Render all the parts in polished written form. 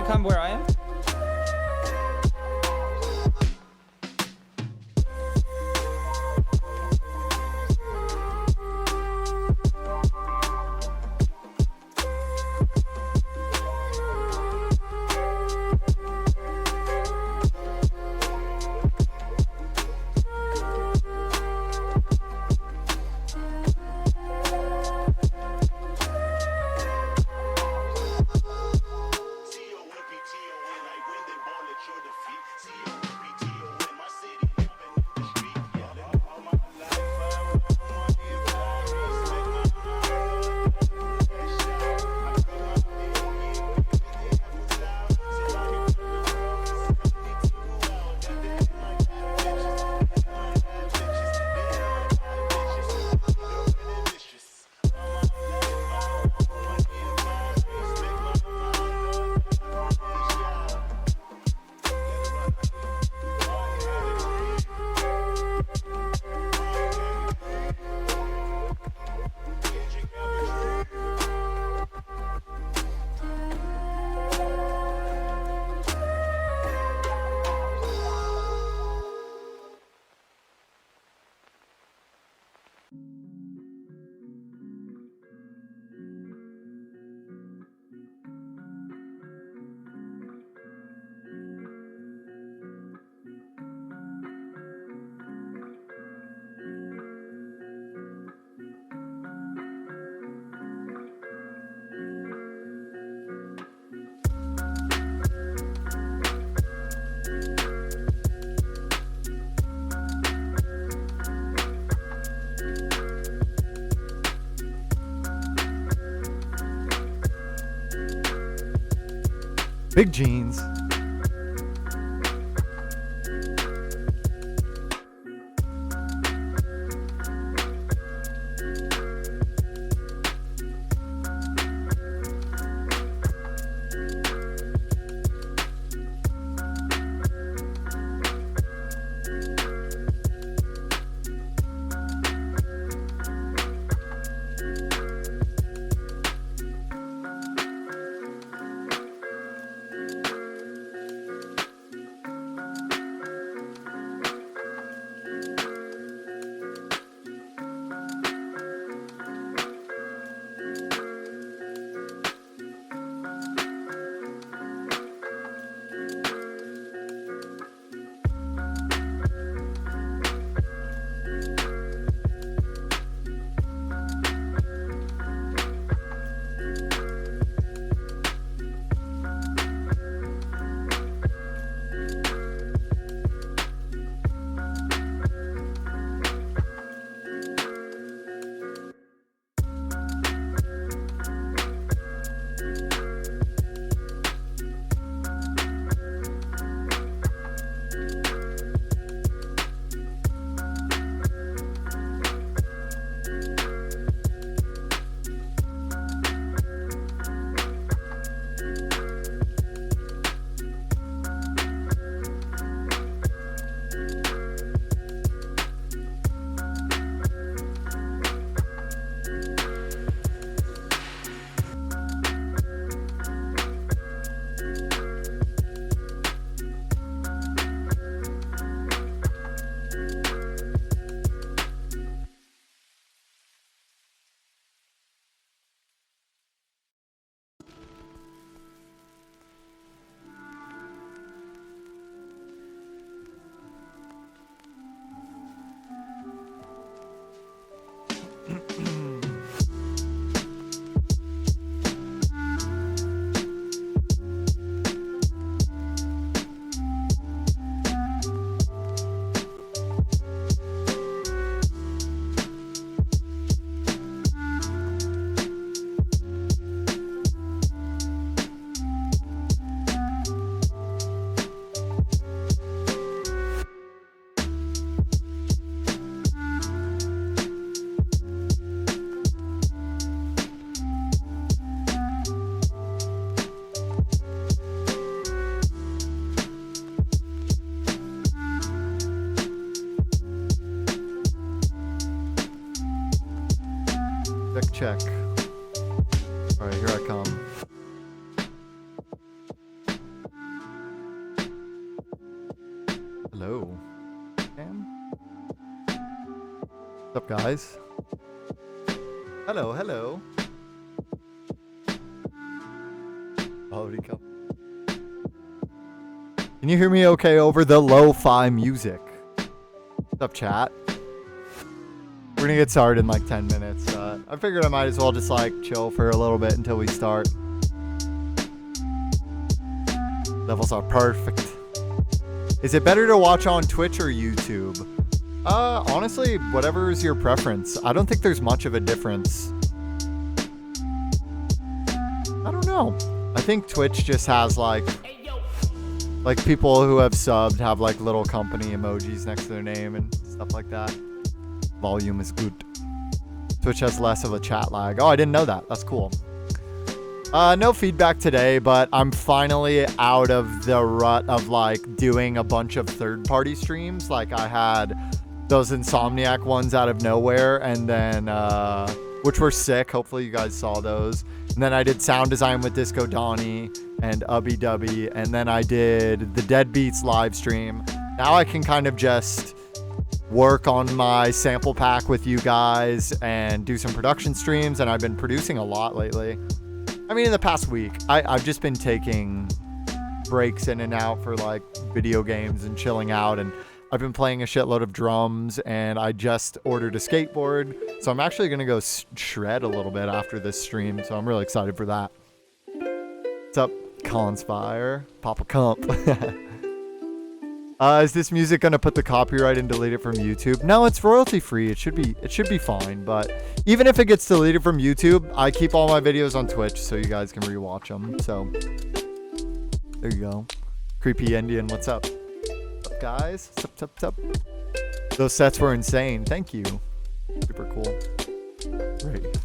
to come where I am? Big jeans. Check. All right, here I come. What's up, guys? Hello, hello. Oh, did he come? Can you hear me okay over the lo-fi music? What's up, chat? We're gonna get started in like 10 minutes. I figured I might as well just like chill for a little bit until we start. Levels are perfect. Is it better to watch on Twitch or YouTube? Honestly, whatever is your preference. I don't think there's much of a difference. I don't know. I think Twitch just has like people who have subbed have like little company emojis next to their name and stuff like that. Volume is good. Twitch has less of a chat lag. Oh, I didn't know that. That's cool. No feedback today, but I'm finally out of the rut of like doing a bunch of third-party streams. Like I had those Insomniac ones out of nowhere, and then which were sick. Hopefully you guys saw those. And then I did sound design with Disco Donnie and Ubby Dubby, and then I did the Deadbeats live stream. Now I can kind of just work on my sample pack with you guys and do some production streams, and I've been producing a lot lately. I mean, in the past week, I've just been taking breaks in and out for like video games and chilling out, and I've been playing a shitload of drums, and I just ordered a skateboard, so I'm actually gonna go shred a little bit after this stream, so I'm really excited for that. What's up, Collins Fire? Papa Comp. Is this music gonna put the copyright and delete it from YouTube? No, it's royalty free. It should be fine. But even if it gets deleted from YouTube, I keep all my videos on Twitch so you guys can rewatch them. So there you go. Creepy Indian, what's up? What's up, guys? What's up? Those sets were insane. Thank you. Super cool. Great.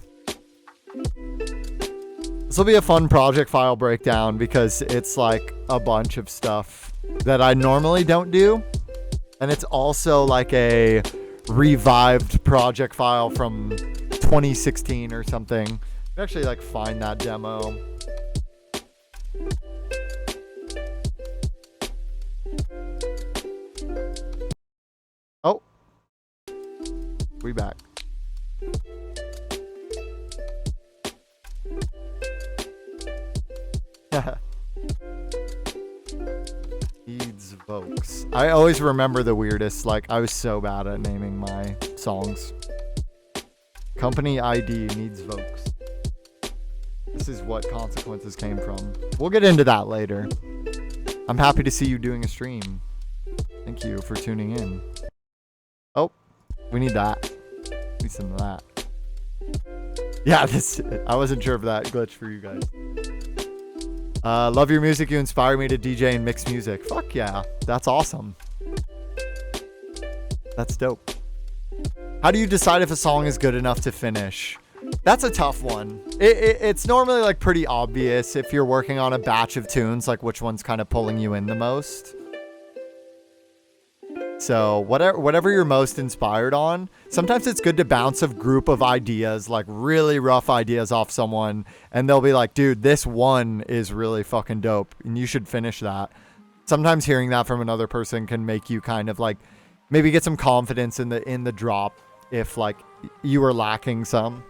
This will be a fun project file breakdown because it's like a bunch of stuff that I normally don't do, and it's also like a revived project file from 2016 or something. You can actually like find that demo. Oh, we back. Needs Vokes. I always remember the weirdest. Like, I was so bad at naming my songs. Company ID needs Vokes. This is what Consequences came from. We'll get into that later. I'm happy to see you doing a stream. Thank you for tuning in. Oh, we need that. Need some of that. Yeah, I wasn't sure if that glitched for you guys. Love your music. You inspire me to DJ and mix music. Fuck yeah. That's awesome. That's dope. How do you decide if a song is good enough to finish? That's a tough one. It's normally like pretty obvious if you're working on a batch of tunes, like which one's kind of pulling you in the most. So whatever you're most inspired on, sometimes it's good to bounce a group of ideas, like really rough ideas off someone, and they'll be like, dude, this one is really fucking dope and you should finish that. Sometimes hearing that from another person can make you kind of like maybe get some confidence in the drop if like you were lacking some.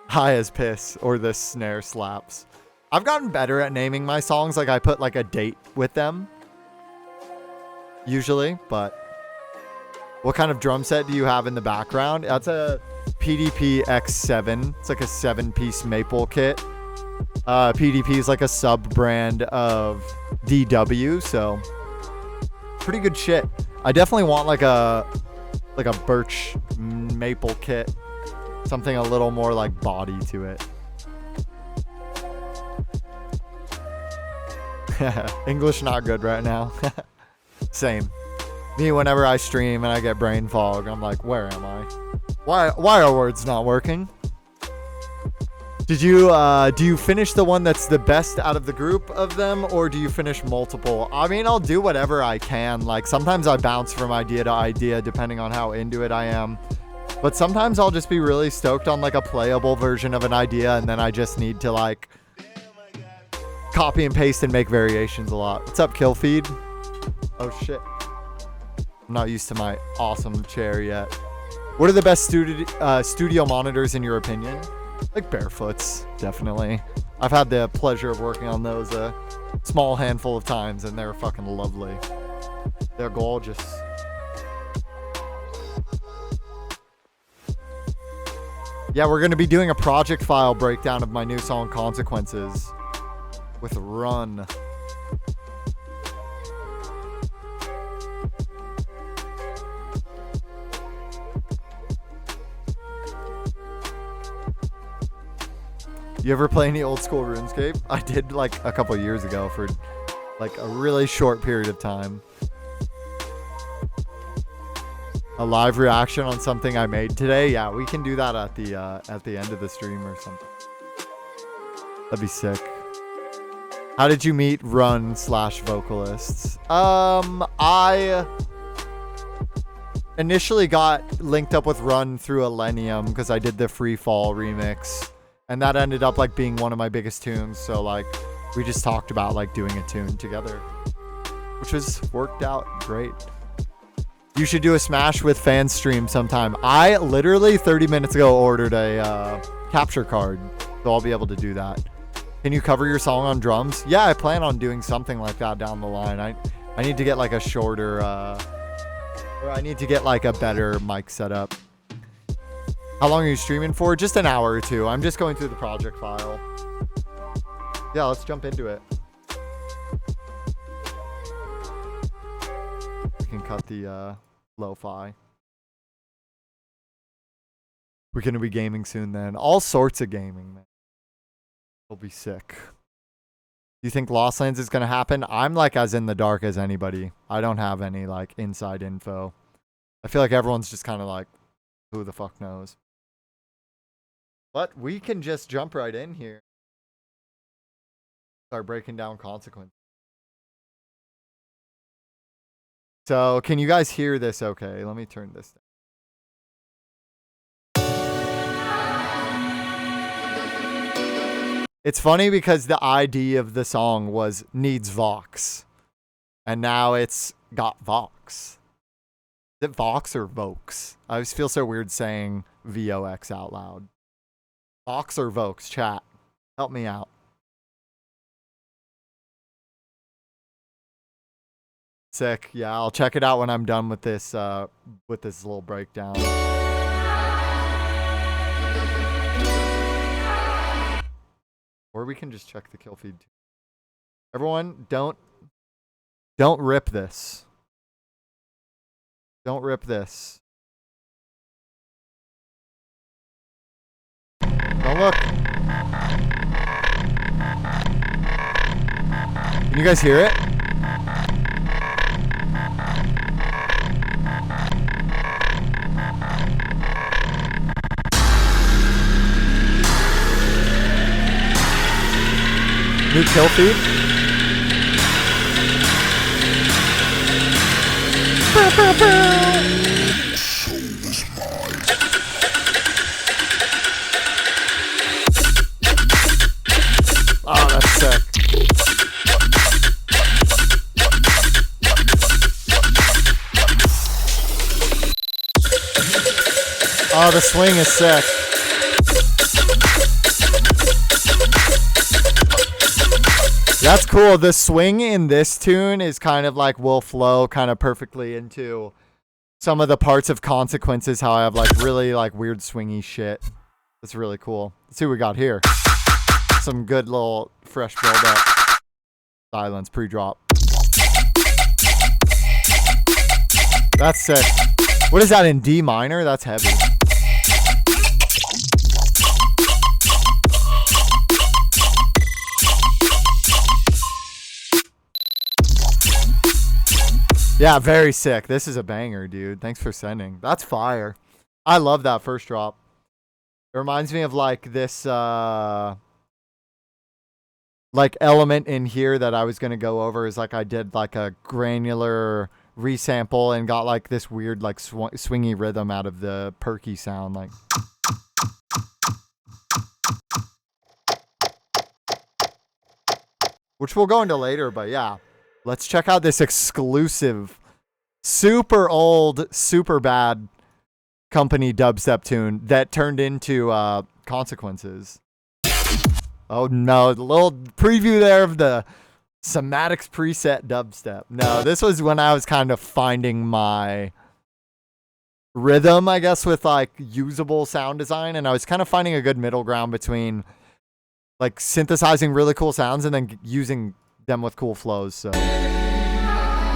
High as piss, or the snare slaps. I've gotten better at naming my songs. Like I put like a date with them usually, but what kind of drum set do you have in the background? That's a PDP X7. It's like a 7-piece maple kit. PDP is like a sub brand of DW, so pretty good shit. I definitely want like a birch maple kit, something a little more like body to it. English not good right now. Same. Me, whenever I stream and I get brain fog, I'm like, where am I? Why are words not working? Do you finish the one that's the best out of the group of them, or do you finish multiple? I mean, I'll do whatever I can. Like sometimes I bounce from idea to idea depending on how into it I am. But sometimes I'll just be really stoked on like a playable version of an idea, and then I just need to like copy and paste and make variations a lot. What's up, Killfeed? Oh shit. I'm not used to my awesome chair yet. What are the best studio monitors in your opinion? Like Barefoot's, definitely. I've had the pleasure of working on those a small handful of times, and they're fucking lovely. They're gorgeous. Yeah, we're going to be doing a project file breakdown of my new song Consequences with Run. You ever play any old school RuneScape? I did like a couple years ago for like a really short period of time. A live reaction on something I made today? Yeah, we can do that at the end of the stream or something. That'd be sick. How did you meet Run/vocalists? I initially got linked up with Run through Illenium because I did the Free Fall remix. And that ended up like being one of my biggest tunes. So like we just talked about like doing a tune together, which has worked out great. You should do a Smash with Fans stream sometime. I literally 30 minutes ago ordered a capture card, so I'll be able to do that. Can you cover your song on drums? Yeah, I plan on doing something like that down the line. I need to get like a shorter, or I need to get like a better mic setup. How long are you streaming for? Just an hour or two. I'm just going through the project file. Yeah, let's jump into it. We can cut the lo-fi. We're going to be gaming soon then. All sorts of gaming, man. It'll be sick. Do you think Lost Lands is going to happen? I'm like as in the dark as anybody. I don't have any like inside info. I feel like everyone's just kind of like, who the fuck knows? But we can just jump right in here. Start breaking down Consequences. So, can you guys hear this okay? Let me turn this down. It's funny because the ID of the song was Needs Vox. And now it's got Vox. Is it Vox or Vox? I always feel so weird saying VOX out loud. Vox or Vox, chat. Help me out. Sick. Yeah, I'll check it out when I'm done with this little breakdown. Or we can just check the kill feed too. Everyone, don't rip this. Don't rip this. Don't look. Can you guys hear it? New kill feed? Oh, that's sick. Oh, the swing is sick. That's cool. The swing in this tune is kind of like will flow kind of perfectly into some of the parts of Consequences, how I have like really like weird swingy shit. That's really cool. Let's see what we got here. Some good little fresh build up. Silence pre-drop. That's sick. What is that in D minor? That's heavy. Yeah, very sick. This is a banger, dude. Thanks for sending. That's fire. I love that first drop. It reminds me of like this like element in here that I was going to go over is like I did like a granular resample and got like this weird like swingy rhythm out of the perky sound, like which we'll go into later, but yeah. Let's check out this exclusive, super old, super bad company dubstep tune that turned into Consequences. Oh no, a little preview there of the Somatics preset dubstep. No, this was when I was kind of finding my rhythm, I guess, with like usable sound design, and I was kind of finding a good middle ground between like synthesizing really cool sounds and then using them with cool flows. So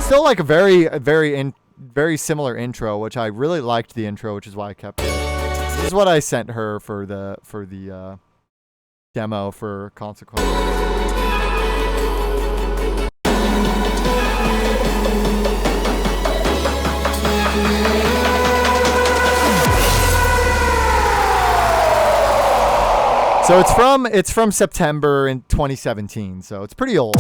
still like a very similar intro, which I really liked the intro, which is why I kept it. This is what I sent her for the demo for Consequences. So it's from September in 2017, so it's pretty old.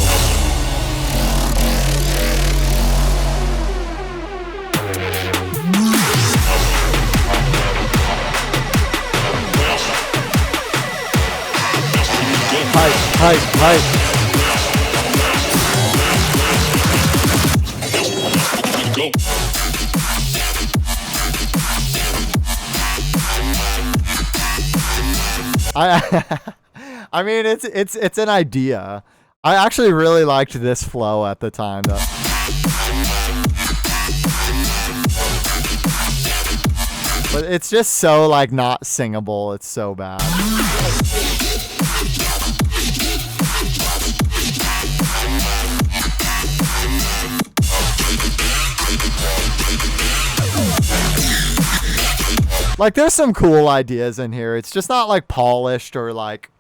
Hype. I mean, it's an idea. I actually really liked this flow at the time, though. But it's just so like not singable. It's so bad. Like, there's some cool ideas in here. It's just not like polished or like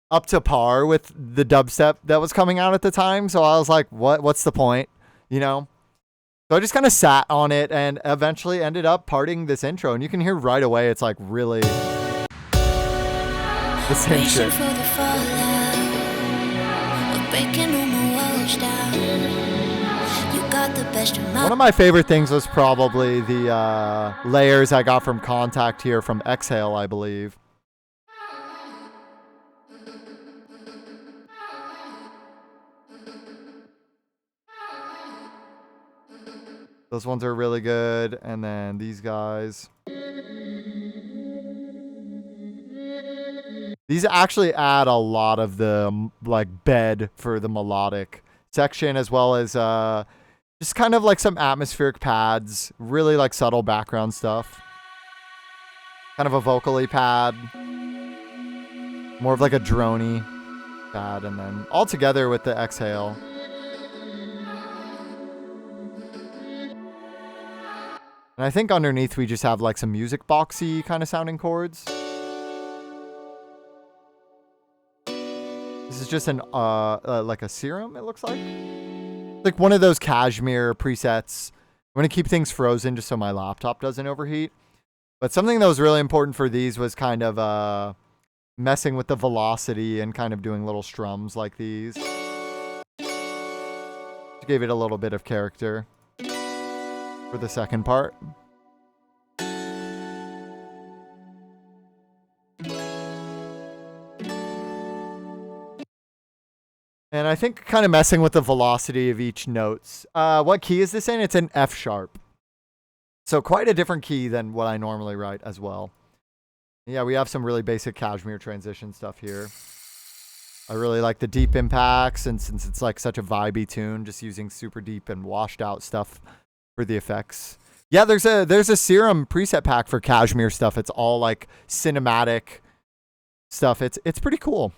up to par with the dubstep that was coming out at the time. So I was like, what's the point? You know? So I just kind of sat on it and eventually ended up parting this intro. And you can hear right away it's like really the same shit. One of my favorite things was probably the layers I got from Contact here from Exhale, I believe. Those ones are really good. And then these guys. These actually add a lot of the like bed for the melodic section, as well as just kind of like some atmospheric pads, really like subtle background stuff. Kind of a vocally pad. More of like a droney pad, and then all together with the Exhale. And I think underneath we just have like some music boxy kind of sounding chords. This is just an like a serum, it looks like. Like one of those Cashmere presets. I'm going to keep things frozen just so my laptop doesn't overheat. But something that was really important for these was kind of messing with the velocity and kind of doing little strums like these. Just gave it a little bit of character for the second part. And I think kind of messing with the velocity of each notes. What key is this in? It's an F sharp. So quite a different key than what I normally write as well. Yeah, we have some really basic Cashmere transition stuff here. I really like the deep impacts, and since it's like such a vibey tune, just using super deep and washed out stuff for the effects. Yeah, there's a Serum preset pack for Cashmere stuff. It's all like cinematic stuff. It's pretty cool.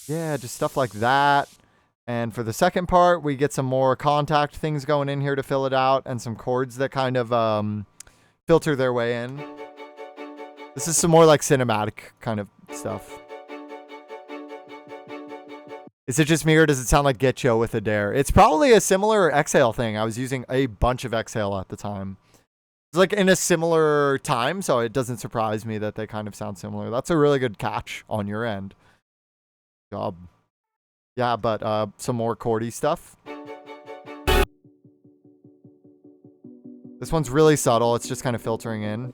Yeah, just stuff like that. And for the second part, we get some more Contact things going in here to fill it out, and some chords that kind of filter their way in. This is some more like cinematic kind of stuff. Is it just me, or does it sound like Getcho with a Dare? It's probably a similar Exhale thing. I was using a bunch of Exhale at the time. It's like in a similar time, so it doesn't surprise me that they kind of sound similar. That's a really good catch on your end. Job. Yeah, but some more chordy stuff. This one's really subtle. It's just kind of filtering in.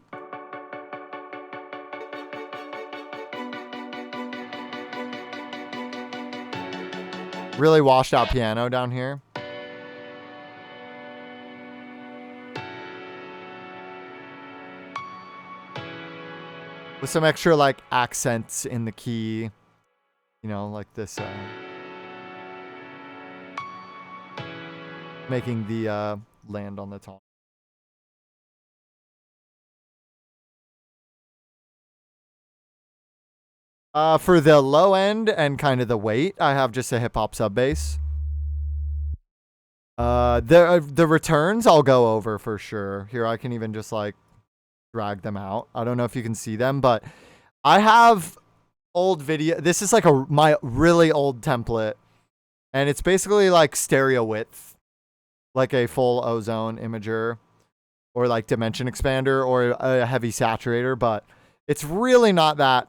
Really washed out piano down here. with some extra like accents in the key, you know, like this, making the land on the top. For the low end and kind of the weight, I have just a hip hop sub bass. The returns I'll go over for sure. Here I can even just like drag them out. I don't know if you can see them, but I have old video. This is like my really old template, and it's basically like stereo width, like a full ozone imager, or like dimension expander, or a heavy saturator. But it's really not that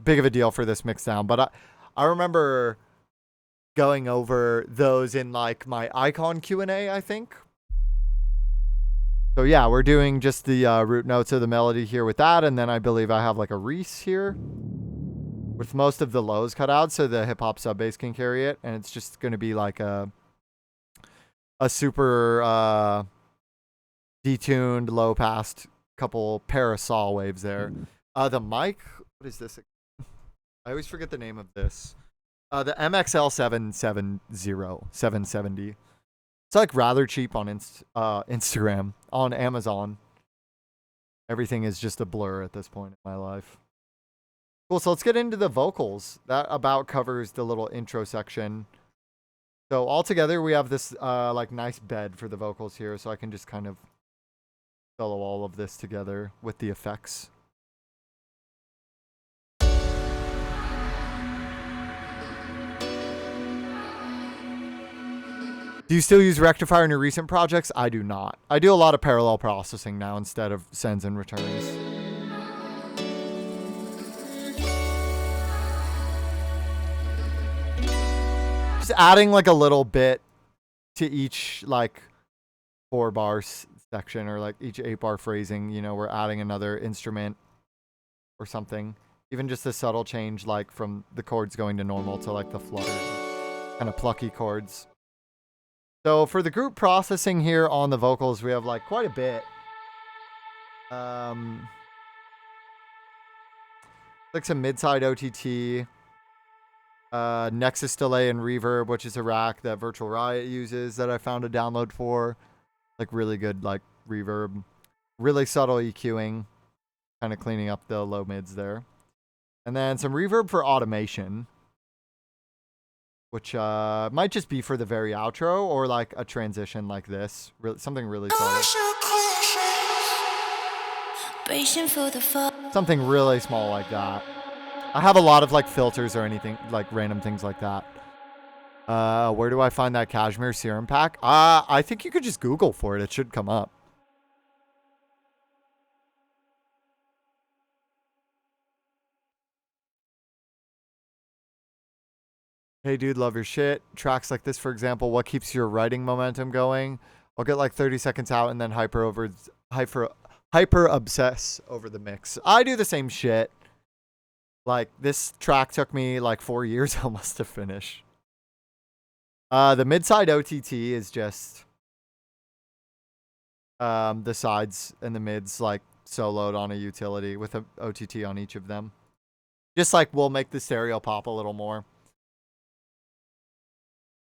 big of a deal for this mix down. But I remember going over those in like my icon Q&A, I think. So yeah, we're doing just the root notes of the melody here with that, and then I believe I have like a Reese here with most of the lows cut out so the hip hop sub bass can carry it, and it's just going to be like a super detuned low passed couple parasol waves there. The mic, what is this? I always forget the name of this. The MXL 770. It's like rather cheap on Instagram, on Amazon. Everything is just a blur at this point in my life. Cool, so let's get into the vocals. That about covers the little intro section. So all together we have this like nice bed for the vocals here, so I can just kind of solo all of this together with the effects. Do you still use Rectifier in your recent projects? I do not. I do a lot of parallel processing now instead of sends and returns. Just adding like a little bit to each like 4-bar section, or like each 8-bar phrasing. You know, we're adding another instrument or something. Even just a subtle change, like from the chords going to normal to like the fluttered kind of plucky chords. So for the group processing here on the vocals, we have like quite a bit. Like some mid-side OTT, Nexus delay and reverb, which is a rack that Virtual Riot uses that I found a download for. Like really good like reverb, really subtle EQing, kind of cleaning up the low mids there. And then some reverb for automation, which might just be for the very outro or like a transition like this. Something really subtle. Something really small like that. I have a lot of like filters or anything, like random things like that. Where do I find that Cashmere Serum pack? I think you could just Google for it. It should come up. Hey dude, love your shit. Tracks like this, for example, what keeps your writing momentum going? I'll get like 30 seconds out and then hyper obsess over the mix. I do the same shit. Like this track took me like 4 years almost to finish. The mid-side OTT is just the sides and the mids like soloed on a utility with a OTT on each of them. Just like we'll make the stereo pop a little more.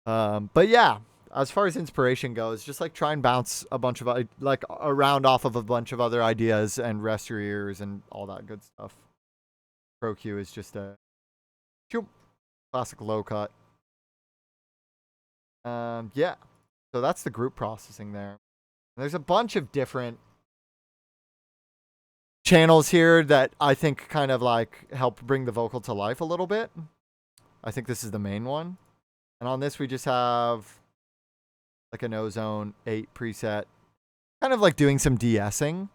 But yeah, as far as inspiration goes, just like try and bounce a bunch of like around off of a bunch of other ideas and rest your ears and all that good stuff. Pro Q is just a classic low cut. Yeah, so that's the group processing there. There's a bunch of different channels here that I think kind of like help bring the vocal to life a little bit. I think this is the main one. And on this, we just have like an Ozone 8 preset, kind of like doing some de-essing.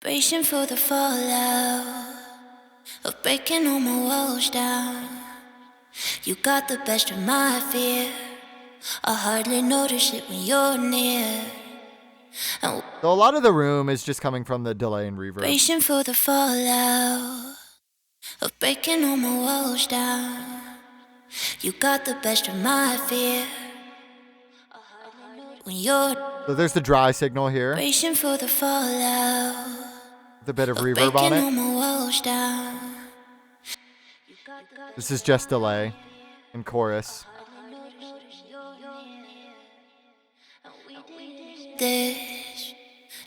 Bracing for the fallout of breaking all my walls down. You got the best of my fear. I hardly notice it when you're near. So a lot of the room is just coming from the delay and reverb. Bracing for the fallout of breaking all my walls down. You got the best of my fear. When you're so there's the dry signal here. bracing for the fallout. a bit of reverb on it. This is just delay in chorus.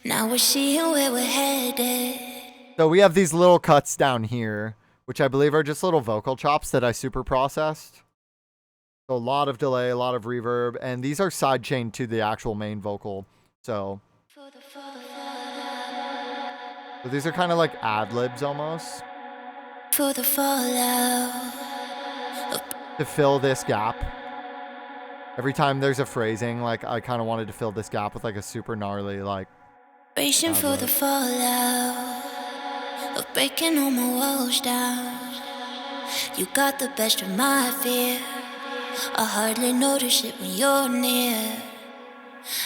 Now we're seeing where we're headed. So we have these little cuts down here, which I believe are just little vocal chops that I super processed. So a lot of delay, a lot of reverb, and these are sidechained to the actual main vocal. So these are kind of like ad-libs almost. For the fallout. To fill this gap. Every time there's a phrasing, like I kind of wanted to fill this gap with like a super gnarly like. Racing for the fallout. Of breaking all my walls down. You got the best of my fear. I hardly notice it when you're near.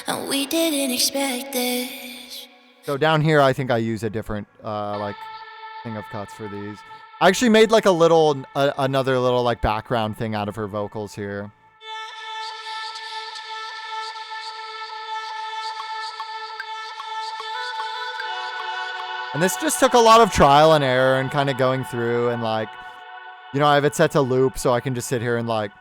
And we didn't expect this. So down here, I think I use a different like thing of cuts for these. I actually made like a little, another little like background thing out of her vocals here. And this just took a lot of trial and error and kind of going through and like, you know, I have it set to loop so I can just sit here and like.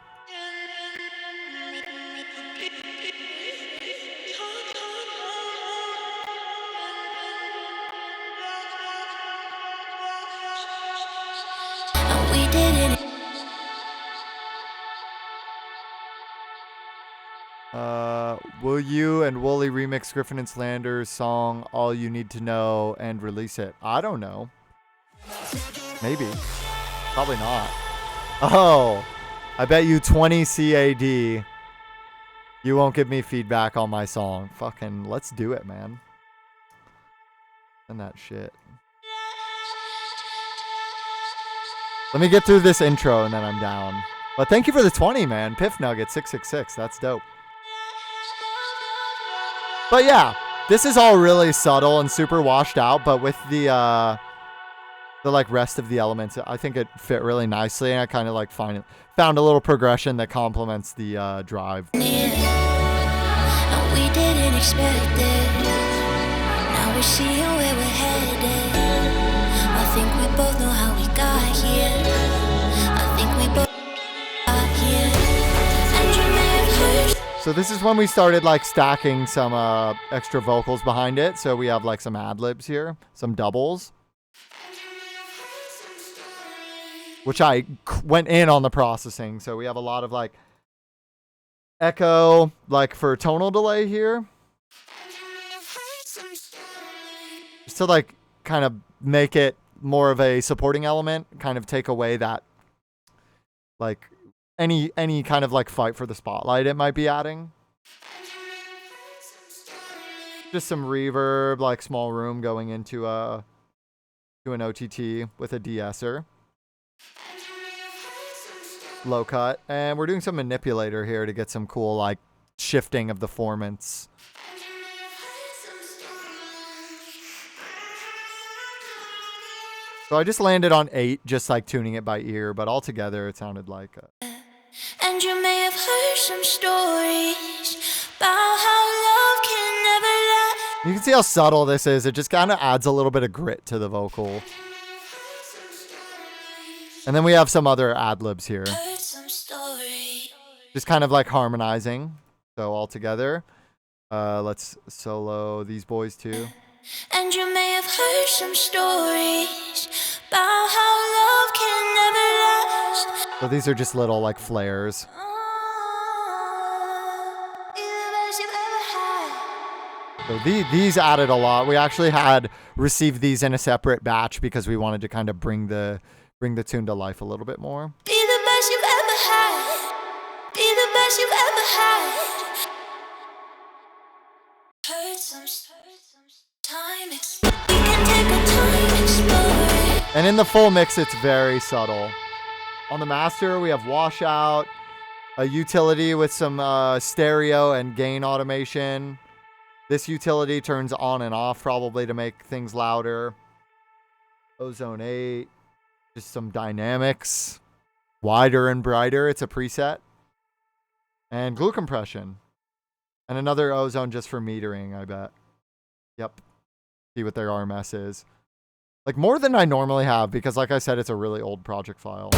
Will you and Wooly remix Griffin and Slander's song All You Need to Know and release it? I don't know. Maybe. Probably not. Oh, I bet you 20 CAD you won't give me feedback on my song. Fucking let's do it, man. And that shit. Let me get through this intro and then I'm down. But thank you for the 20, man. Piff Nugget 666. That's dope. But yeah, this is all really subtle and super washed out, but with the like rest of the elements, I think it fit really nicely, and I kind of like found a little progression that complements the drive. We didn't expect it. Now we're seeing where we're headed. I think we both know how we got here. I think we both got here. And you may have heard. So this is when we started like stacking some extra vocals behind it. So we have like some ad-libs here, some doubles, which I went in on the processing. So we have a lot of like echo, like for tonal delay here. Just to like kind of make it more of a supporting element, kind of take away that like any kind of like fight for the spotlight it might be adding. Just some reverb, like small room going into to an OTT with a de-esser. Low cut. And we're doing some manipulator here to get some cool like shifting of the formants. So I just landed on 8, just like tuning it by ear, but altogether it sounded like And you may have heard some stories about how love can never last. You can see how subtle this is. It just kind of adds a little bit of grit to the vocal. And then we have some other ad-libs here. Just kind of like harmonizing. So all together. Let's solo these boys too. And you may have heard some stories about how love can never last. So these are just little like flares. So these added a lot. We actually had received these in a separate batch because we wanted to kind of bring the tune to life a little bit more. Be the best you've ever had. Be the best you've ever had. Heard some time. We can take a time exploring. And in the full mix, it's very subtle. On the master, we have washout, a utility with some stereo and gain automation. This utility turns on and off probably to make things louder. Ozone 8. Just some dynamics. Wider and brighter. It's a preset. And glue compression. And another ozone just for metering, I bet. Yep. See what their RMS is. Like more than I normally have because like I said, it's a really old project file.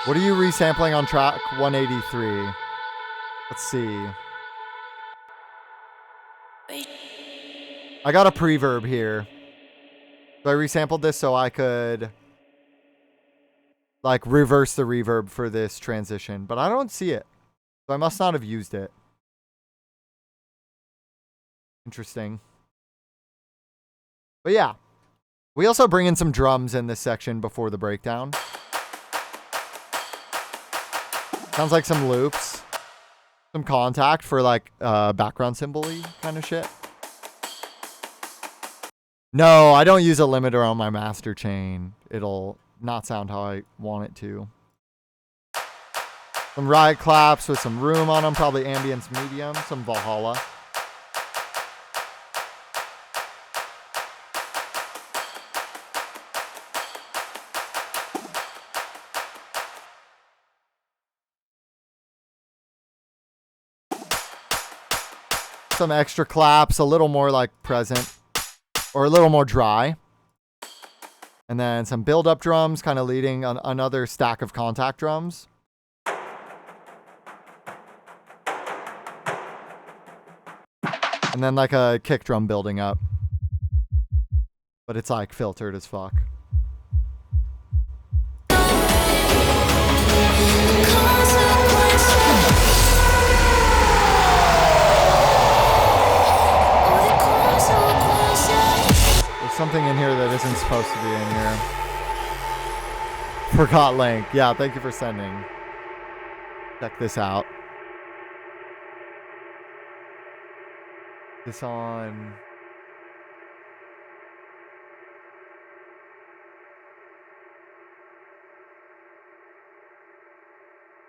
What are you resampling on track 183? Let's see. I got a preverb here. So I resampled this so I could like reverse the reverb for this transition, but I don't see it. So I must not have used it. Interesting. But yeah. We also bring in some drums in this section before the breakdown. Sounds like some loops. Some contact for like background symbol-y kind of shit. No, I don't use a limiter on my master chain. It'll not sound how I want it to. Some riot claps with some room on them, probably ambience medium, some Valhalla. Some extra claps, a little more like present or a little more dry. And then some build-up drums kind of leading on another stack of contact drums. And then like a kick drum building up. But it's like filtered as fuck. There's something in here that isn't supposed to be in here. Forgot link. Yeah, thank you for sending. Check this out. This on...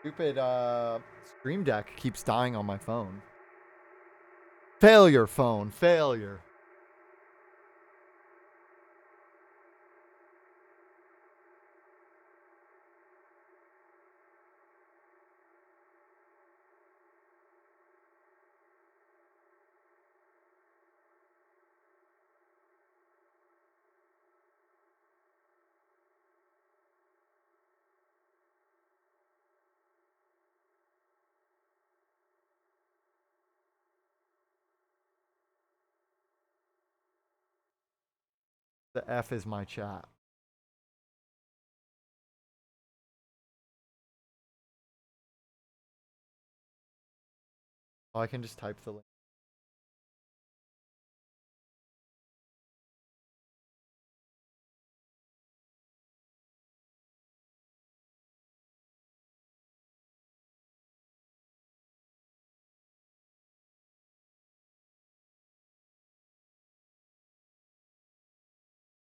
Stupid Stream Deck keeps dying on my phone. Failure phone. Failure. The F is my chat. Oh, I can just type the link.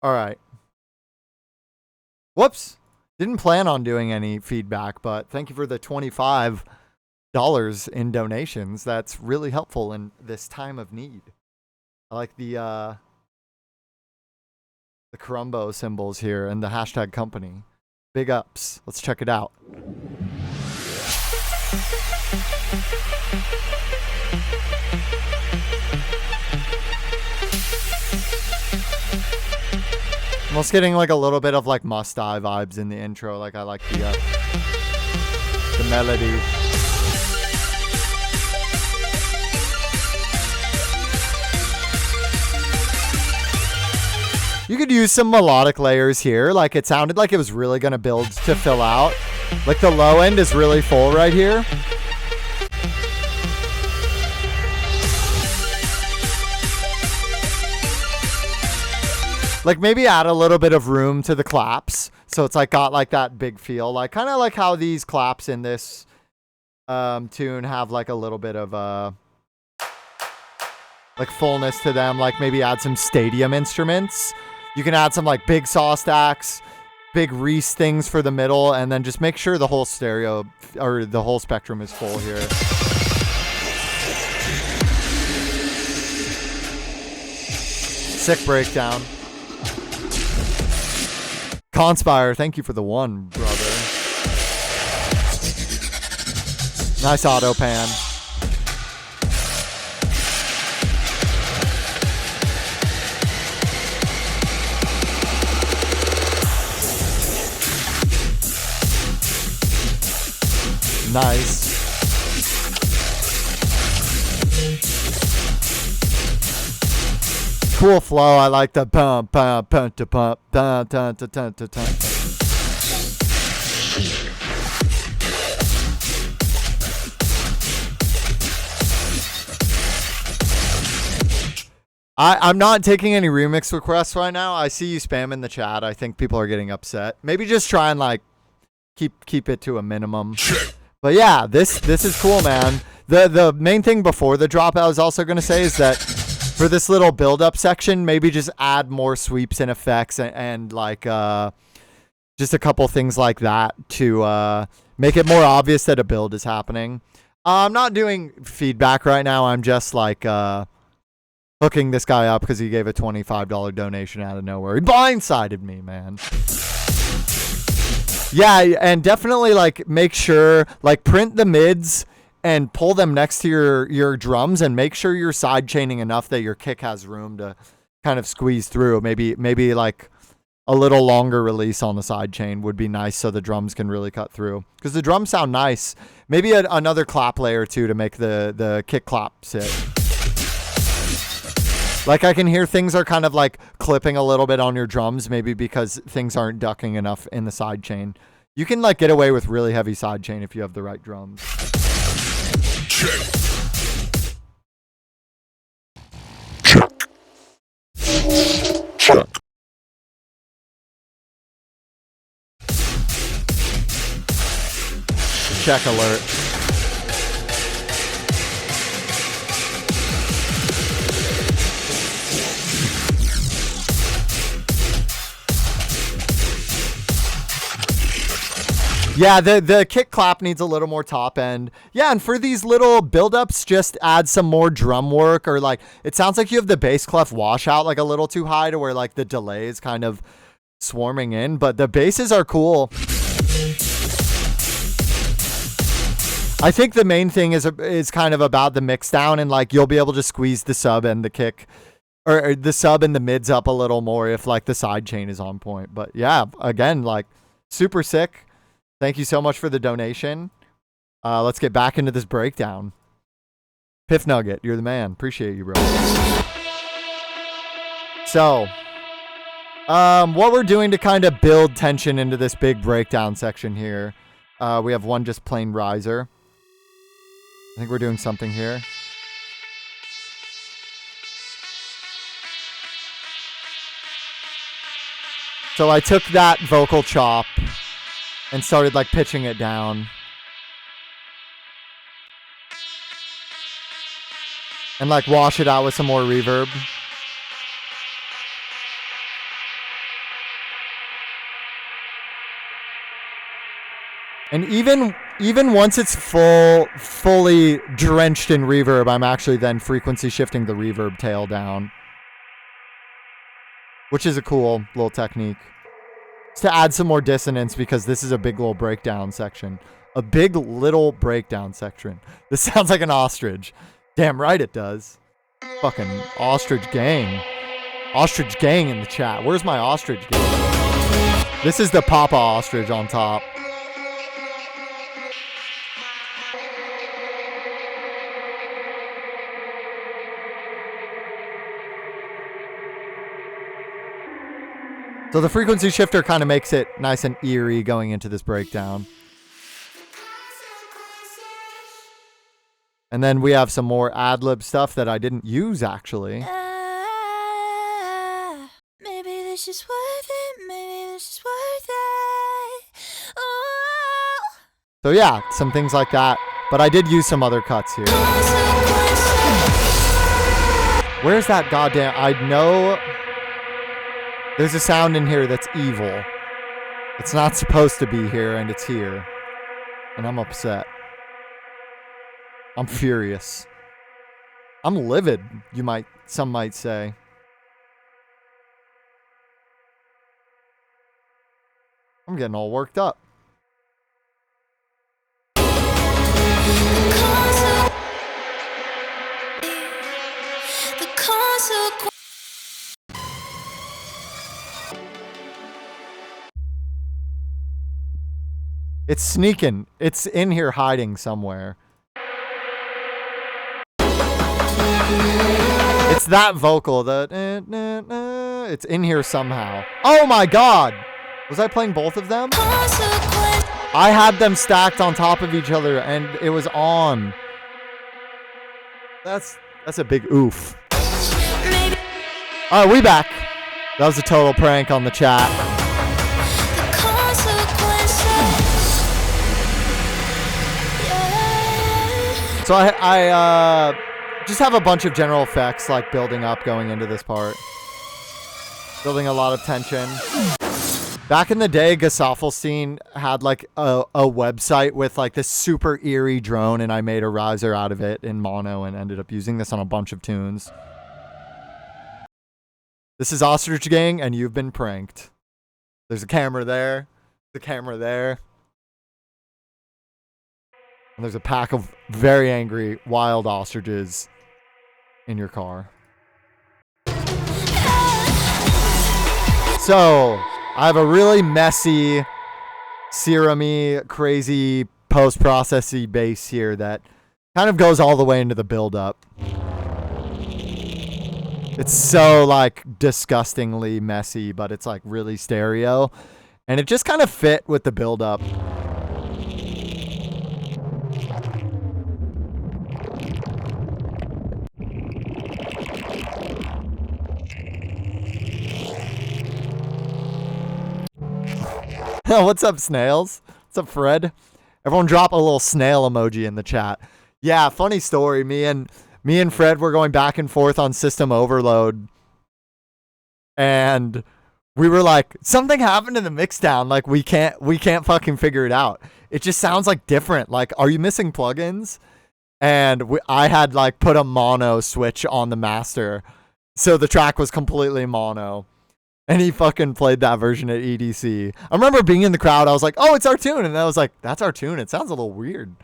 All right. Whoops. Didn't plan on doing any feedback, but thank you for the $25 in donations. That's really helpful in this time of need. I like the Crumbo symbols here and the hashtag company. Big ups. Let's check it out. I'm almost getting like a little bit of like Must Die vibes in the intro. Like I like the melody. You could use some melodic layers here. Like it sounded like it was really going to build to fill out. Like the low end is really full right here. Like maybe add a little bit of room to the claps. So it's like got like that big feel. Like kind of like how these claps in this tune have like a little bit of like fullness to them. Like maybe add some stadium instruments. You can add some like big saw stacks, big Reese things for the middle, and then just make sure the whole stereo or the whole spectrum is full here. Sick breakdown. Conspire, thank you for the one, brother. Nice auto pan. Nice. Cool flow. I like the pump, pump, pump, to pump, dun, dun, dun, dun, dun, dun. I'm not taking any remix requests right now. I see you spamming the chat. I think people are getting upset. Maybe just try and like keep it to a minimum. But yeah, this is cool, man. The main thing before the drop I was also gonna say is that for this little build up section, maybe just add more sweeps and effects and like just a couple things like that to make it more obvious that a build is happening. I'm not doing feedback right now. I'm just like hooking this guy up because he gave a $25 donation out of nowhere. He blindsided me, man. Yeah, and definitely like make sure like print the mids and pull them next to your drums and make sure you're side chaining enough that your kick has room to kind of squeeze through. Maybe like a little longer release on the side chain would be nice so the drums can really cut through because the drums sound nice. Maybe another clap layer too to make the kick clap sit. Like I can hear things are kind of like clipping a little bit on your drums, maybe because things aren't ducking enough in the side chain. You can like get away with really heavy side chain if you have the right drums. Check alert. Yeah, the kick clap needs a little more top end. Yeah, and for these little build-ups, just add some more drum work or like, it sounds like you have the bass clef washout like a little too high to where like the delay is kind of swarming in, but the basses are cool. I think the main thing is kind of about the mix down and like you'll be able to squeeze the sub and the kick or the sub and the mids up a little more if like the side chain is on point. But yeah, again, like super sick. Thank you so much for the donation. Let's get back into this breakdown. Piff Nugget, you're the man. Appreciate you, bro. So, what we're doing to kind of build tension into this big breakdown section here, we have one just plain riser. I think we're doing something here. So I took that vocal chop and started like pitching it down. And like wash it out with some more reverb. And even once it's fully drenched in reverb, I'm actually then frequency shifting the reverb tail down. Which is a cool little technique. To add some more dissonance because this is a big little breakdown section. A big little breakdown section. This sounds like an ostrich. Damn right it does. Fucking ostrich gang. Ostrich gang in the chat. Where's my ostrich gang? This is the Papa ostrich on top. So the frequency shifter kind of makes it nice and eerie going into this breakdown. And then we have some more ad-lib stuff that I didn't use, actually. Maybe this is worth it. Maybe this is worth it. Oh. So yeah, some things like that. But I did use some other cuts here. Where's that goddamn... I know... There's a sound in here that's evil. It's not supposed to be here, and it's here. And I'm upset. I'm furious. I'm livid, some might say. I'm getting all worked up. It's sneaking. It's in here hiding somewhere. It's that vocal. It's in here somehow. Oh my god! Was I playing both of them? I had them stacked on top of each other and it was on. That's a big oof. Alright, we back. That was a total prank on the chat. So I just have a bunch of general effects like building up going into this part. Building a lot of tension. Back in the day, Gesaffelstein had like a website with like this super eerie drone, and I made a riser out of it in mono and ended up using this on a bunch of tunes. This is Ostrich Gang, and you've been pranked. There's a camera there. The camera there. And there's a pack of very angry wild ostriches in your car. So, I have a really messy, serum-y, crazy, post-processy bass here that kind of goes all the way into the build-up. It's so, like, disgustingly messy, but it's, like, really stereo. And it just kind of fit with the build-up. What's up, snails? What's up, Fred? Everyone drop a little snail emoji in the chat. Yeah, funny story. Me and Fred were going back and forth on System Overload. And we were like, something happened in the mixdown. Like, we can't fucking figure it out. It just sounds like different. Like, are you missing plugins? And I had like put a mono switch on the master. So the track was completely mono. And he fucking played that version at EDC. I remember being in the crowd. I was like, oh, it's our tune. And I was like, that's our tune. It sounds a little weird.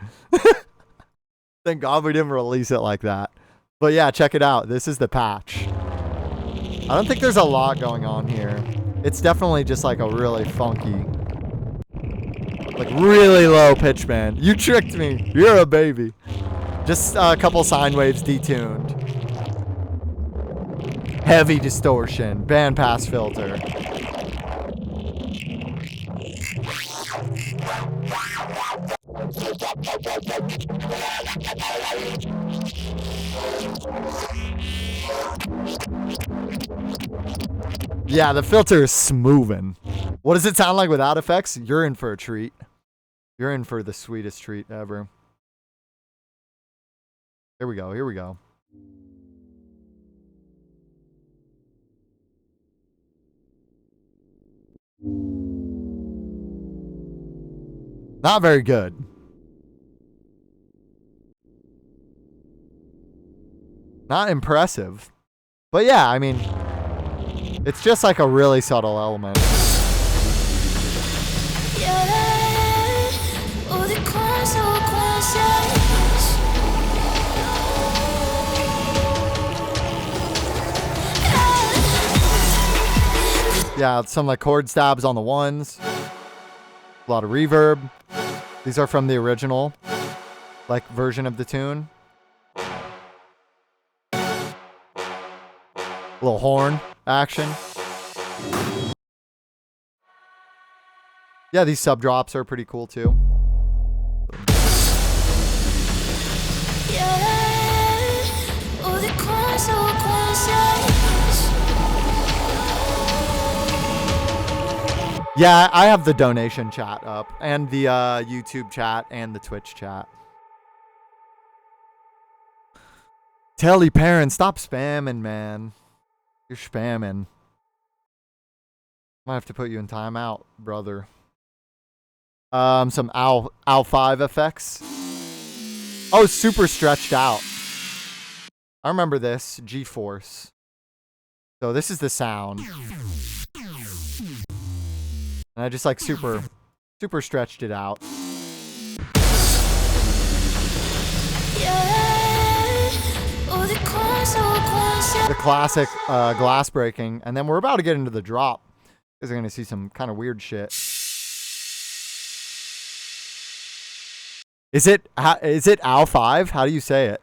Thank God we didn't release it like that. But yeah, check it out. This is the patch. I don't think there's a lot going on here. It's definitely just like a really funky, like really low pitch band. You tricked me. You're a baby. Just a couple sine waves detuned. Heavy distortion, bandpass filter. Yeah, the filter is smoothing. What does it sound like without effects? You're in for a treat. You're in for the sweetest treat ever. Here we go, here we go. Not very good. Not impressive. But yeah, I mean, it's just like a really subtle element. Yeah, some like chord stabs on the ones. A lot of reverb. These are from the original, like, version of the tune. A little horn action. Yeah, these sub drops are pretty cool too. Yeah, I have the donation chat up, and the YouTube chat, and the Twitch chat. Telly parents, stop spamming, man. You're spamming. Might have to put you in timeout, brother. Some Al 5 effects. Oh, super stretched out. I remember this, G-Force. So this is the sound. And I just like super stretched it out. The classic glass breaking. And then we're about to get into the drop. You guys are going to see some kind of weird shit. Is it Al 5? How do you say it?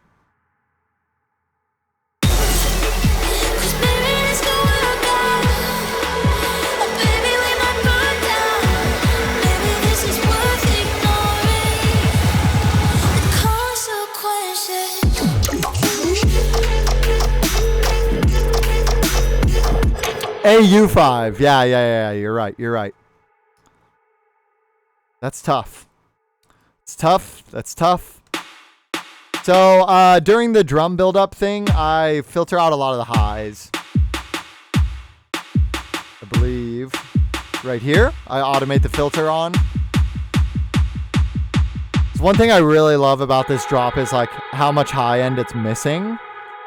AU5. Yeah. You're right. That's tough. That's tough. So during the drum build-up thing, I filter out a lot of the highs. I believe right here, I automate the filter on. So one thing I really love about this drop is like how much high end it's missing.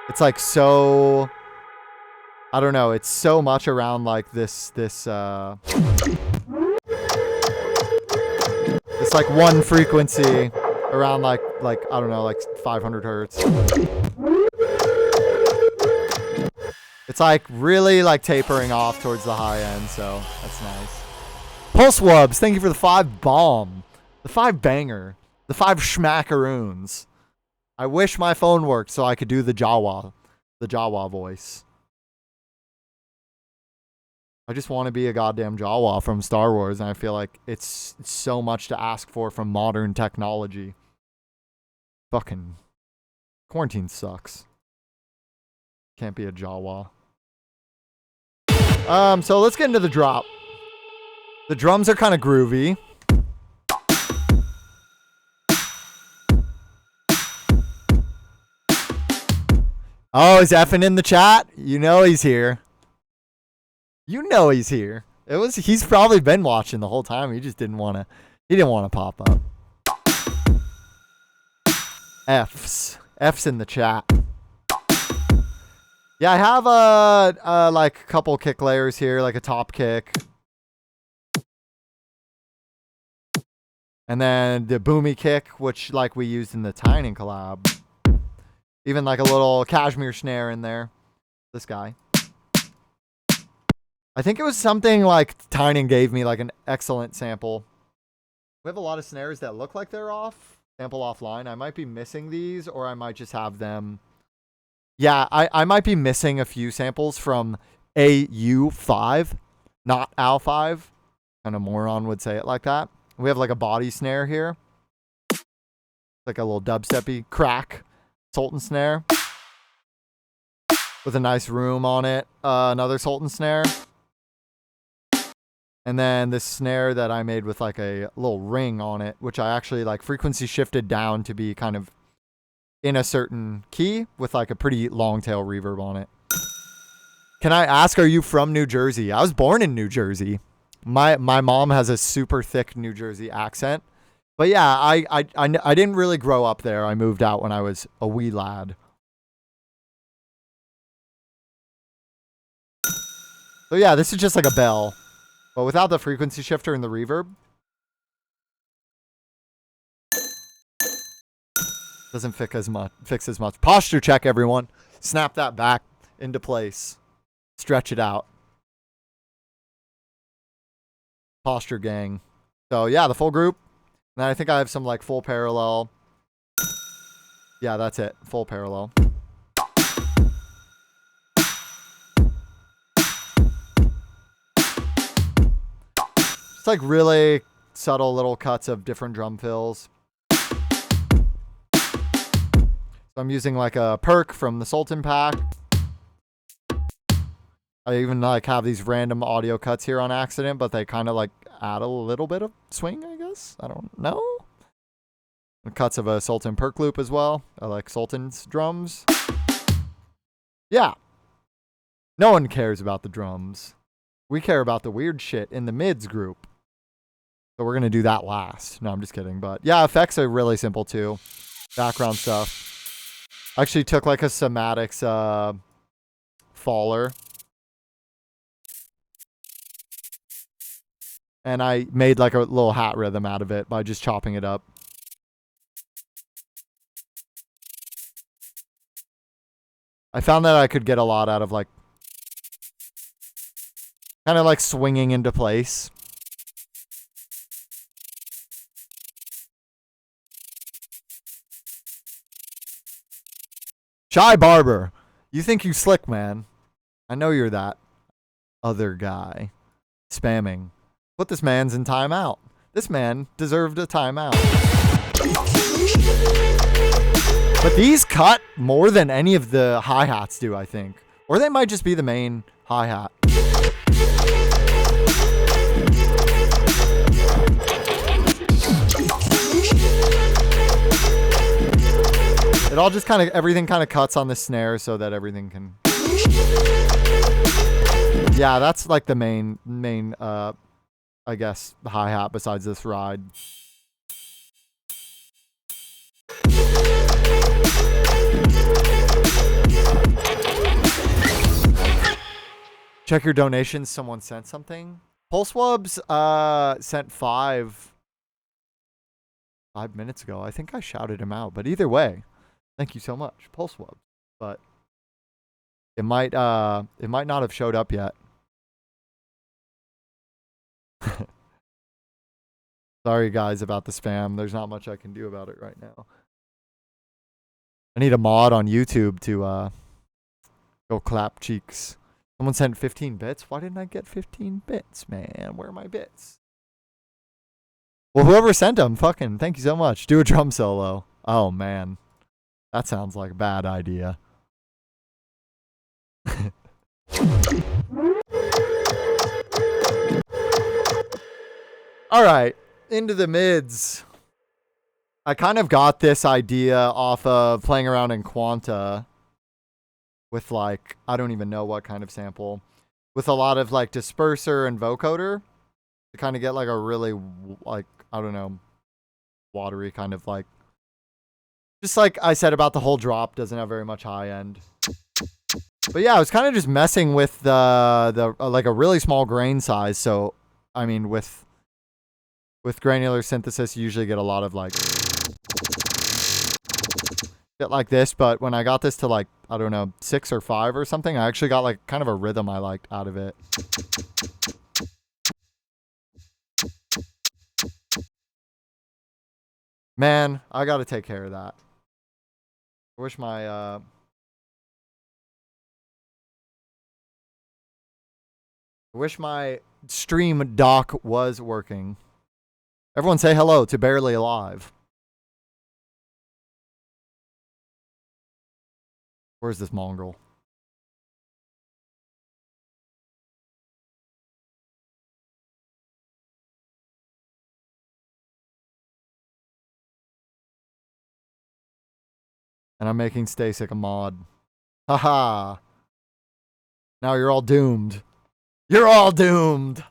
It's like so, I don't know, it's so much around like this it's like one frequency around like I don't know, like 500 hertz. It's like really like tapering off towards the high end, so that's nice. Pulse Wubs, thank you for the 5 bomb, the 5 banger, the 5 schmackaroons. I wish my phone worked so I could do the Jawa voice. I just want to be a goddamn Jawa from Star Wars, and I feel like it's so much to ask for from modern technology. Fucking quarantine sucks. Can't be a Jawa. So let's get into the drop. The drums are kind of groovy. Oh, is Effin in the chat? You know he's here. He's probably been watching the whole time. He just didn't want to pop up. F's in the chat. Yeah, I have like a couple kick layers here, like a top kick. And then the boomy kick, which like we used in the Tynan collab. Even like a little cashmere snare in there. This guy. I think it was something like Tynan gave me like an excellent sample. We have a lot of snares that look like they're off. Sample offline. I might be missing these, or I might just have them. Yeah, I might be missing a few samples from AU5, not AL5. Kind of moron would say it like that. We have like a body snare here. Like a little dubsteppy crack Sultan snare. With a nice room on it. Another Sultan snare. And then this snare that I made with like a little ring on it, which I actually like frequency shifted down to be kind of in a certain key with like a pretty long tail reverb on it. Can I ask, are you from New Jersey? I was born in New Jersey. My mom has a super thick New Jersey accent. But yeah, I didn't really grow up there. I moved out when I was a wee lad. So yeah, this is just like a bell. But without the frequency shifter and the reverb. Doesn't fix as much. Posture check, everyone. Snap that back into place. Stretch it out. Posture gang. So yeah, the full group. And then I think I have some like full parallel. Yeah, that's it. Full parallel. It's like really subtle little cuts of different drum fills. So I'm using like a perk from the Sultan pack. I even like have these random audio cuts here on accident, but they kind of like add a little bit of swing, I guess. I don't know. And cuts of a Sultan perk loop as well. I like Sultan's drums. Yeah. No one cares about the drums. We care about the weird shit in the mids group. So we're going to do that last. No, I'm just kidding. But yeah, effects are really simple too. Background stuff. I actually took like a Somatics faller. And I made like a little hat rhythm out of it by just chopping it up. I found that I could get a lot out of like kind of like swinging into place. Shy Barber. You think you slick, man. I know you're that other guy. Spamming. Put this man's in timeout. This man deserved a timeout. But these cut more than any of the hi-hats do, I think. Or they might just be the main hi-hat. It all just everything kind of cuts on the snare so that everything can... Yeah, that's like the main, I guess, hi-hat besides this ride. Check your donations. Someone sent something. Pulsewubs sent 5 minutes ago. I think I shouted him out, but either way, thank you so much, Pulsewubs. But it might not have showed up yet. Sorry guys about the spam. There's not much I can do about it right now. I need a mod on YouTube to go clap cheeks. Someone sent 15 bits. Why didn't I get 15 bits, man? Where are my bits? Well, whoever sent them, fucking thank you so much. Do a drum solo. Oh man, that sounds like a bad idea. All right, into the mids. I kind of got this idea off of playing around in Quanta with like, I don't even know what kind of sample, with a lot of like disperser and vocoder to kind of get like a really like, I don't know, watery kind of like, just like I said about the whole drop, doesn't have very much high end. But yeah, I was kind of just messing with the like a really small grain size. So, I mean, with granular synthesis, you usually get a lot of like shit like this. But when I got this to like, I don't know, 6 or 5 or something, I actually got like kind of a rhythm I liked out of it. Man, I got to take care of that. I wish my stream dock was working. Everyone say hello to Barely Alive. Where's this mongrel? And I'm making Stasik a mod. Haha. Now you're all doomed. You're all doomed.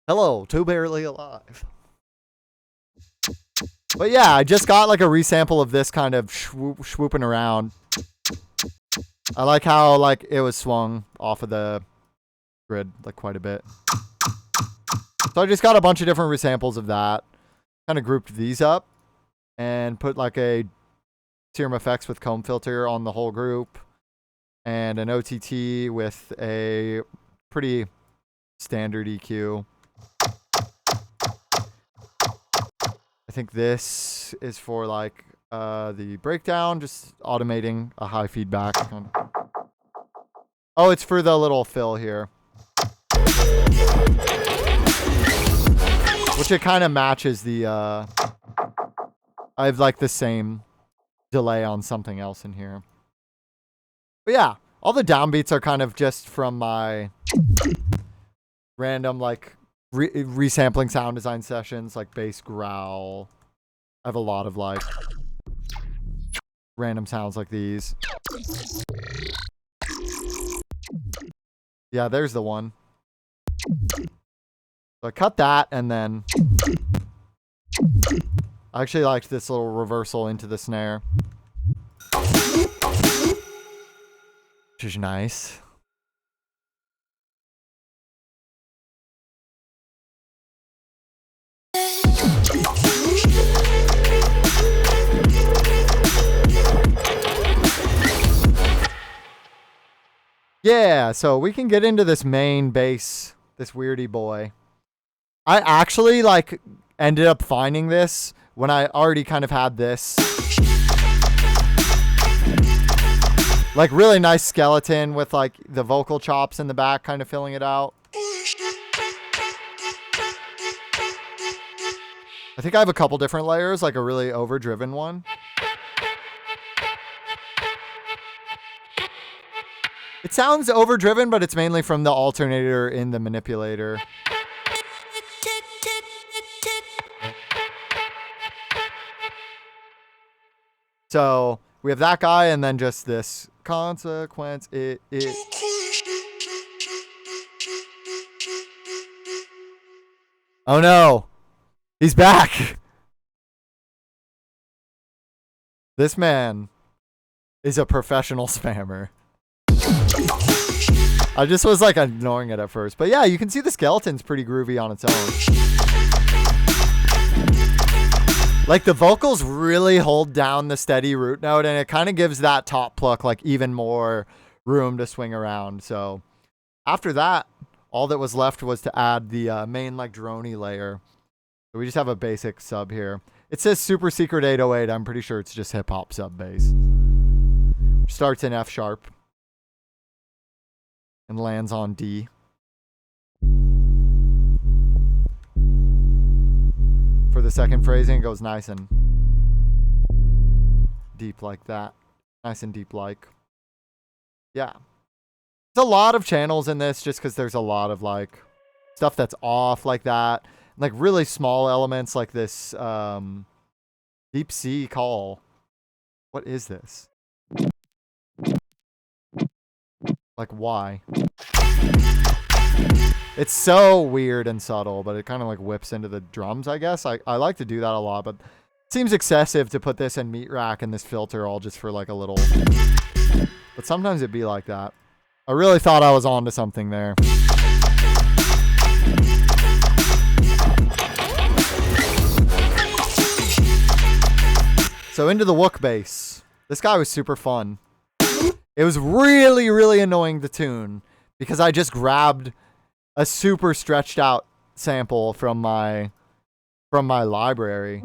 Hello, to Barely Alive. But yeah, I just got like a resample of this kind of swooping around. I like how like it was swung off of the grid like quite a bit. So I just got a bunch of different resamples of that. Kind of grouped these up and put like a Serum Effects with comb filter on the whole group and an OTT with a pretty standard EQ. I think this is for like the breakdown, just automating a high feedback. Oh, it's for the little fill here. Which it kind of matches the, I have like the same delay on something else in here. But yeah, all the downbeats are kind of just from my random like resampling sound design sessions, like bass growl. I have a lot of like random sounds like these. Yeah, there's the one. So I cut that and then I actually liked this little reversal into the snare, which is nice. Yeah, so we can get into this main bass, this weirdy boy. I actually like ended up finding this when I already kind of had this. Like really nice skeleton with like the vocal chops in the back kind of filling it out. I think I have a couple different layers, like a really overdriven one. It sounds overdriven, but it's mainly from the alternator in the manipulator. So we have that guy and then just this consequence. Oh no. He's back. This man is a professional spammer. I just was like ignoring it at first. But yeah, you can see the skeleton's pretty groovy on its own. Like the vocals really hold down the steady root note and it kind of gives that top pluck like even more room to swing around. So after that, all that was left was to add the main like droney layer. So we just have a basic sub here. It says super secret 808. I'm pretty sure it's just hip hop sub bass. Starts in F sharp and lands on D. For the second phrasing, it goes nice and deep like that. Nice and deep like. Yeah. There's a lot of channels in this just because there's a lot of like stuff that's off like that. Like really small elements like this deep C call. What is this? Like why? It's so weird and subtle, but it kind of like whips into the drums, I guess. I like to do that a lot, but it seems excessive to put this in Meat Rack and this filter all just for like a little. But sometimes it'd be like that. I really thought I was onto something there. So into the Wook bass. This guy was super fun. It was really, really annoying to tune because I just grabbed a super stretched out sample from my library.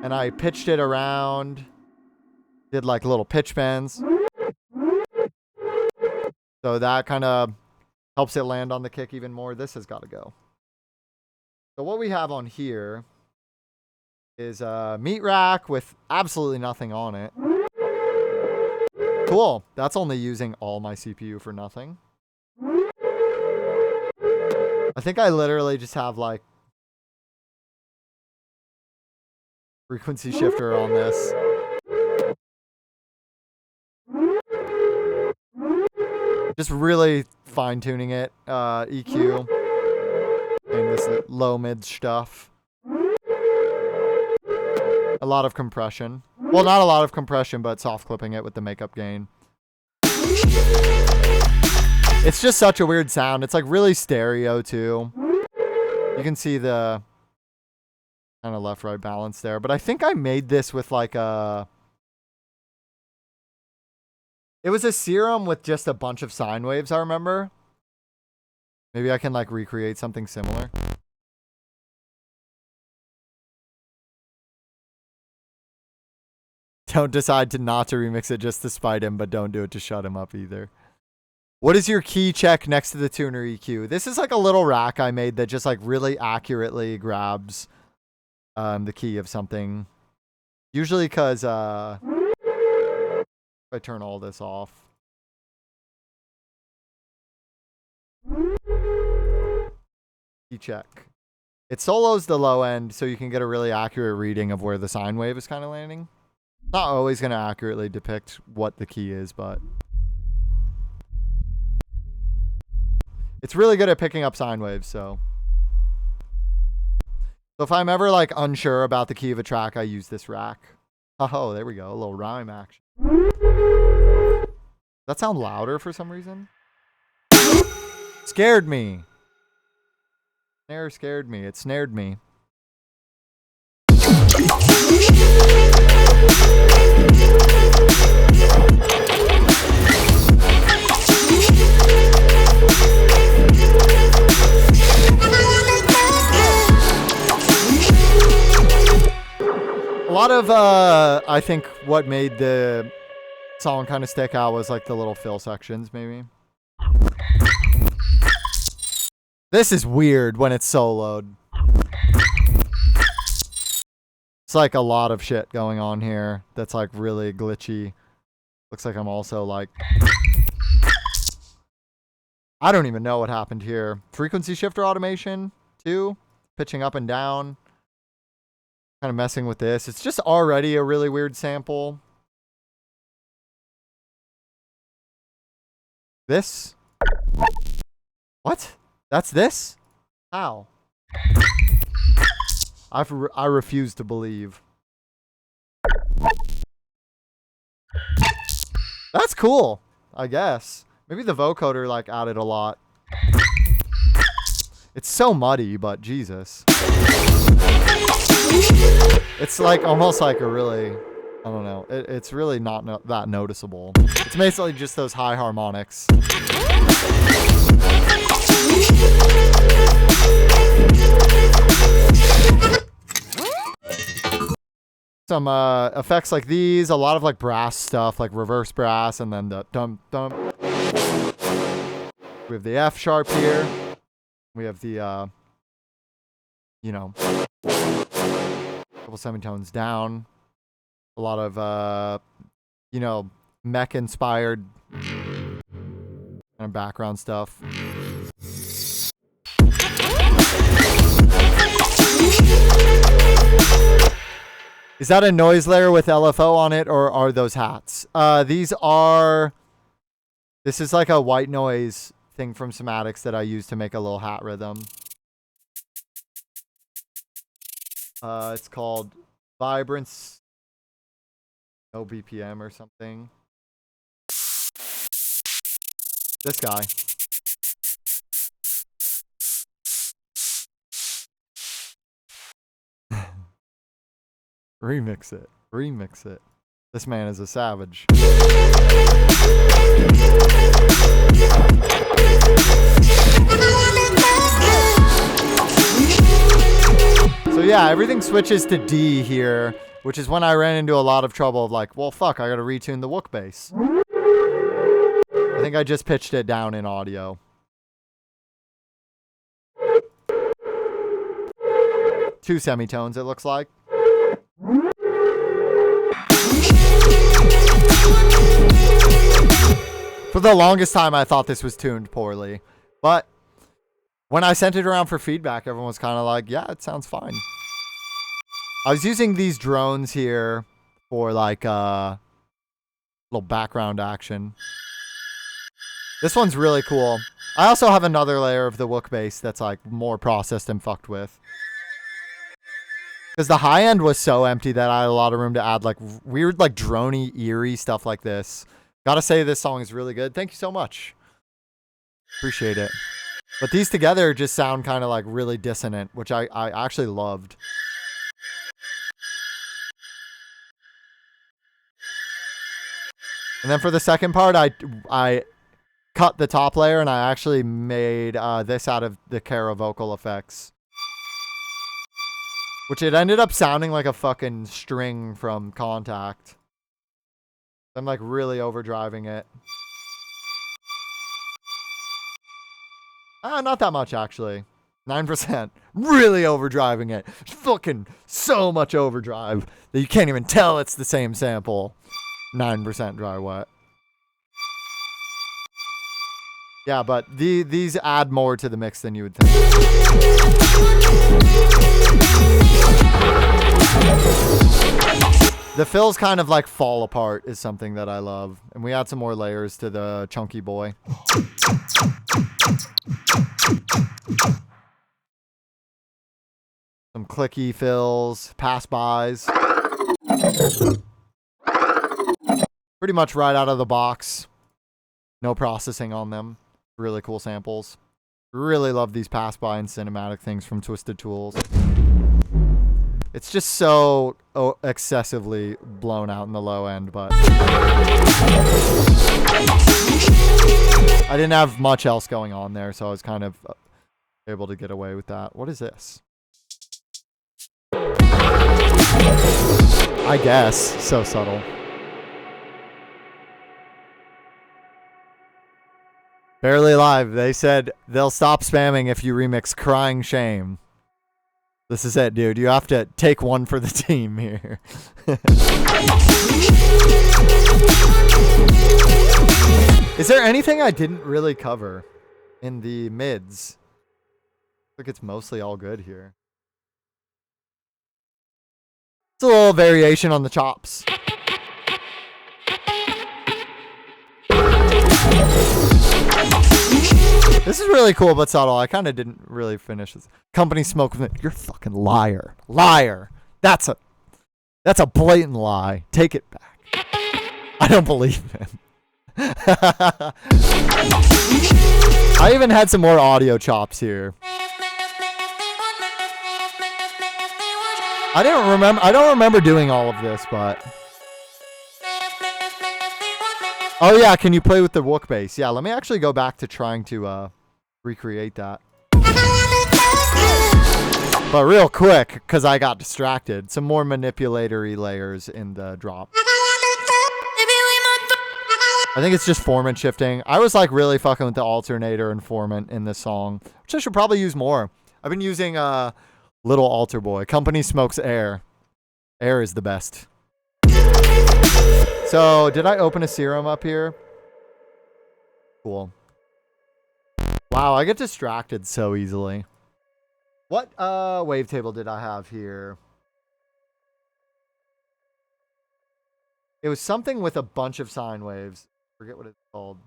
And I pitched it around, did like little pitch bends. So that kind of helps it land on the kick even more. This has got to go. So what we have on here is a Meat Rack with absolutely nothing on it. Cool. That's only using all my CPU for nothing. I think I literally just have like frequency shifter on this. Just really fine tuning it. EQ. And this low mid stuff. A lot of compression. Well, not a lot of compression, but soft clipping it with the makeup gain. It's just such a weird sound. It's like really stereo too. You can see the kind of left-right balance there. But I think I made this with like a... It was a serum with just a bunch of sine waves, I remember. Maybe I can like recreate something similar. Don't decide to not to remix it just to spite him, but don't do it to shut him up either. What is your key check next to the tuner EQ? This is like a little rack I made that just like really accurately grabs the key of something. Usually because if I turn all this off. Key check. It solos the low end so you can get a really accurate reading of where the sine wave is kind of landing. Not always going to accurately depict what the key is, but it's really good at picking up sine waves, so if I'm ever like unsure about the key of a track, I use this rack. Oh, there we go. A little rhyme action. Does that sound louder for some reason? Scared me. Snare scared me. It snared me. lot of, I think what made the song kind of stick out was like the little fill sections, maybe. This is weird when it's soloed. It's like a lot of shit going on here that's like really glitchy. Looks like I'm also like... I don't even know what happened here. Frequency shifter automation, too. Pitching up and down. Kind of messing with this. It's just already a really weird sample. This? What? That's this? How? I refuse to believe. That's cool, I guess. Maybe the vocoder like added a lot. It's so muddy, but Jesus. It's like almost like a really, I don't know. It's really not that noticeable. It's basically just those high harmonics. Some effects like these, a lot of like brass stuff, like reverse brass, and then the dum dum. We have the F sharp here. We have the you know, couple semitones down. A lot of you know, mech inspired kind of background stuff. Is that a noise layer with LFO on it, or are those hats? This is like a white noise thing from Somatics that I use to make a little hat rhythm. It's called Vibrance, no BPM or something. This guy. Remix it. Remix it. This man is a savage. So yeah, everything switches to D here, which is when I ran into a lot of trouble of like, well, fuck, I gotta retune the Wook bass. I think I just pitched it down in audio. Two semitones, it looks like. For the longest time, I thought this was tuned poorly. But when I sent it around for feedback, everyone was kind of like, yeah, it sounds fine. I was using these drones here for like little background action. This one's really cool. I also have another layer of the Wook bass that's like more processed and fucked with. Because the high end was so empty that I had a lot of room to add like weird, like droney, eerie stuff like this. Gotta say, this song is really good. Thank you so much. Appreciate it. But these together just sound kind of like really dissonant, which I actually loved. And then for the second part, I cut the top layer and I actually made this out of the Kara vocal effects. Which it ended up sounding like a fucking string from Contact. I'm like really overdriving it. Not that much actually. 9%. Really overdriving it. Fucking so much overdrive that you can't even tell it's the same sample. 9% dry wet. Yeah, but these add more to the mix than you would think. The fills kind of like fall apart is something that I love. And we add some more layers to the chunky boy. Some clicky fills, pass-bys. Pretty much right out of the box. No processing on them. Really cool samples. Really love these pass-by and cinematic things from Twisted Tools. It's just so excessively blown out in the low end, but I didn't have much else going on there, so I was kind of able to get away with that. What is this? I guess. So subtle. Barely Alive. They said they'll stop spamming if you remix Crying Shame. This is it, dude. You have to take one for the team here. Is there anything I didn't really cover in the mids? I think it's mostly all good here. It's a little variation on the chops. This is really cool but subtle. I kind of didn't really finish this. Company Smoke. You're a fucking liar. Liar. That's a blatant lie. Take it back. I don't believe him. I even had some more audio chops here. I don't remember doing all of this, but oh yeah, can you play with the Wook bass? Yeah, let me actually go back to trying to recreate that. But real quick, because I got distracted, some more manipulatory layers in the drop. I think it's just formant shifting. I was like really fucking with the alternator and formant in this song, which I should probably use more. I've been using Little Altar Boy. Company Smokes Air. Air is the best. So, did I open a serum up here? Cool. Wow, I get distracted so easily. What wavetable did I have here? It was something with a bunch of sine waves. I forget what it's called.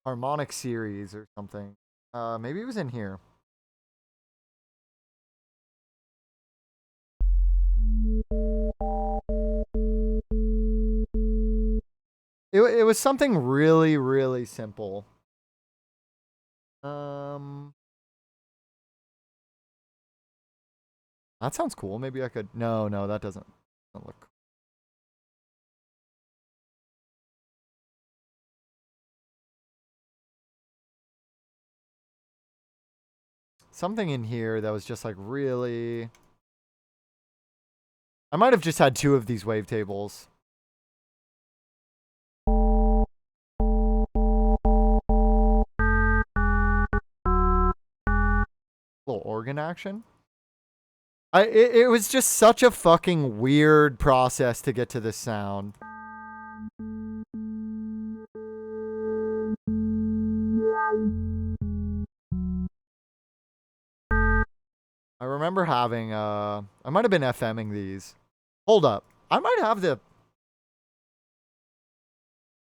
Harmonic series or something. Maybe it was in here. It was something really, really simple. That sounds cool. Maybe I could. No, that doesn't look cool. Something in here that was just like really. I might have just had 2 of these wavetables. Little organ action. It was just such a fucking weird process to get to this sound. I remember having I might have been FMing these. Hold up. I might have the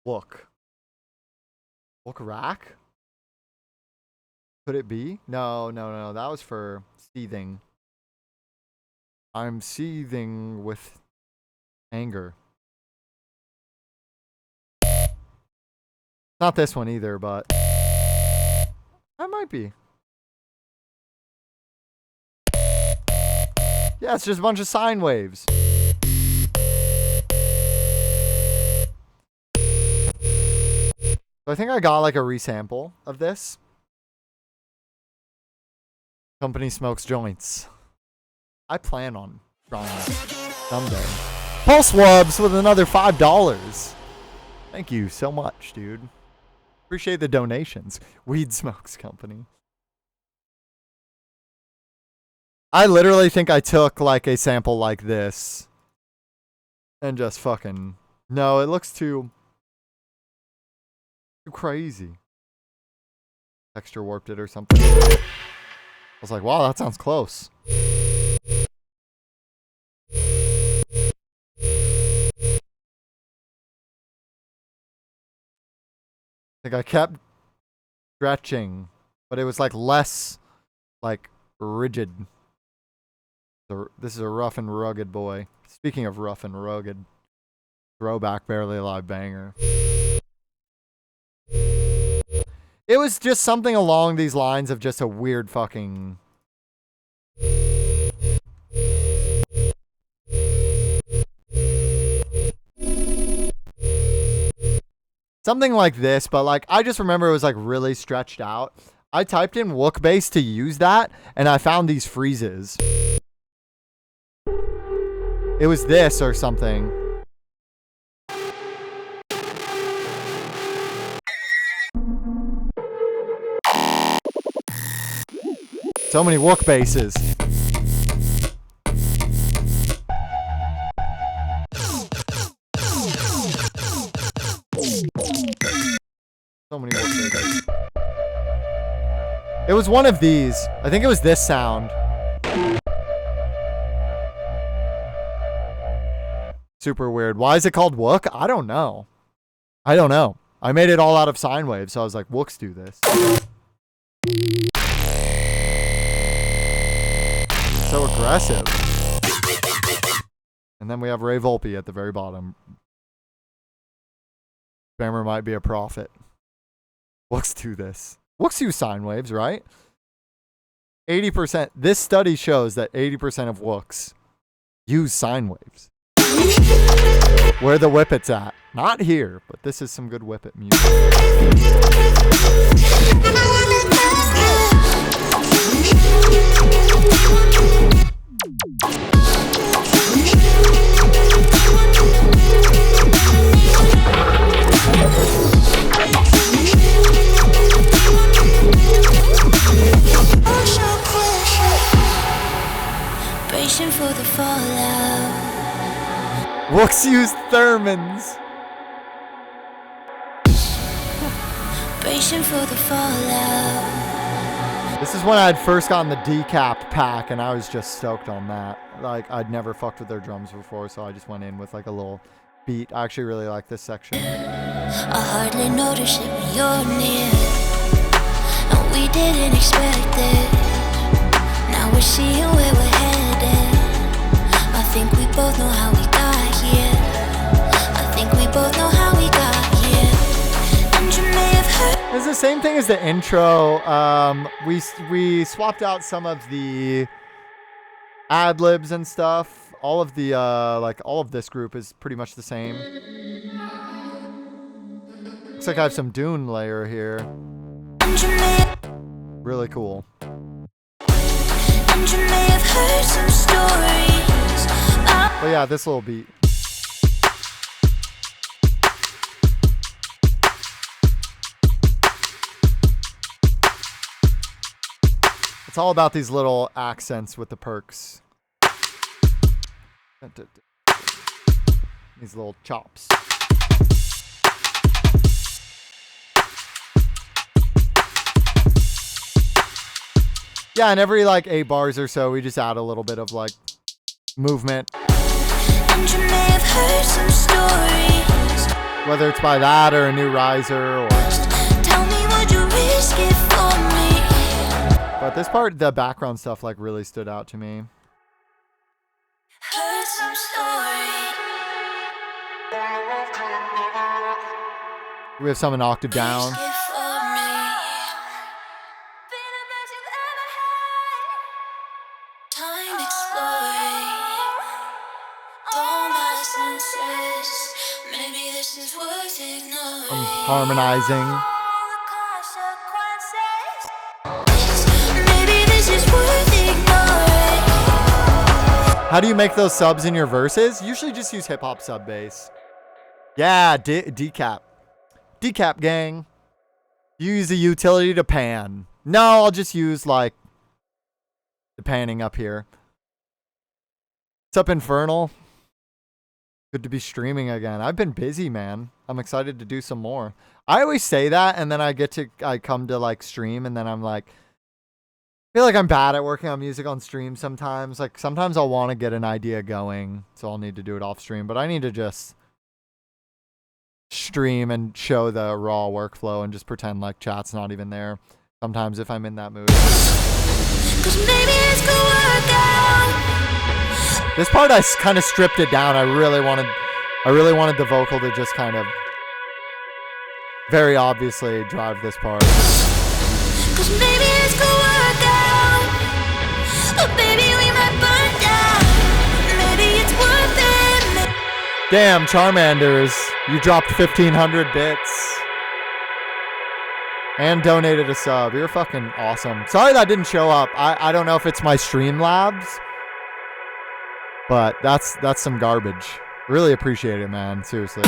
Wook rack? Could it be? No. That was for seething. I'm seething with anger. Not this one either, but that might be. Yeah, it's just a bunch of sine waves. So I think I got like a resample of this. Company Smokes Joints. I plan on trying it someday. Pulse Wubs with another $5. Thank you so much, dude. Appreciate the donations. Weed Smokes Company. I literally think I took like a sample like this and just fucking. No, it looks too crazy. Texture warped it or something. I was like, wow, that sounds close. I think I kept stretching, but it was like less like rigid. This is a rough and rugged boy. Speaking of rough and rugged, throwback Barely Alive banger. It was just something along these lines of just a weird fucking. Something like this, but like I just remember it was like really stretched out. I typed in Wook bass to use that, and I found these freezes. It was this or something. So many Wook bases. So many Wook bases. It was one of these. I think it was this sound. Super weird. Why is it called Wook? I don't know. I made it all out of sine waves, so I was like, Wooks do this. So aggressive. And then we have Ray Volpe at the very bottom. Spammer might be a prophet. Wooks do this. Wooks use sine waves, right? 80%. This study shows that 80% of Wooks use sine waves. Where the Whippets at? Not here, but this is some good Whippet music. Bracing for the fallout. Wooks use thermins. Bracing for the fallout. This is when I had first gotten the decap pack, and I was just stoked on that. Like, I'd never fucked with their drums before, so I just went in with like a little beat. I actually really like this section. I hardly notice it when you're near, and we didn't expect it. Now we're seeing where we're headed. I think we both know how we got here. I think we both know how we got here. And you may have heard. It's the same thing as the intro. We swapped out some of the ad libs and stuff. All of the all of this group is pretty much the same. Looks like I have some Dune layer here. Really cool. And you may have heard some stories. But yeah, this little beat. It's all about these little accents with the perks. These little chops. Yeah, and every like 8 bars or so, we just add a little bit of like movement. And you may have heard some stories. Whether it's by that or a new riser or. Tell me, would you risk it for me? But this part, the background stuff, like really stood out to me. Heard some stories. We have some an octave down. Risk it for me. Be the best you've ever had. Time exploring all my senses. Maybe this is worth ignoring. I'm harmonizing. All the consequences. Maybe this is worth ignoring. How do you make those subs in your verses? Usually just use hip hop sub bass. Yeah, decap. Decap gang. Use the utility to pan. No, I'll just use like the panning up here. What's up, Infernal? Good to be streaming again. I've been busy, man. I'm excited to do some more. I always say that, and then I come to like stream, and then I'm like, I feel like I'm bad at working on music on stream sometimes. Like sometimes I'll want to get an idea going, so I'll need to do it off stream, but I need to just stream and show the raw workflow and just pretend like chat's not even there sometimes if I'm in that mood. 'Cause maybe this could work out. This part I kind of stripped it down. I really wanted the vocal to just kind of very obviously drive this part. 'Cause maybe this could work out. But baby, we might burn down. Maybe it's worth it. Damn, Charmanders, you dropped 1,500 bits. And donated a sub. You're fucking awesome. Sorry that didn't show up. I don't know if it's my Streamlabs. But that's some garbage. Really appreciate it, man. Seriously.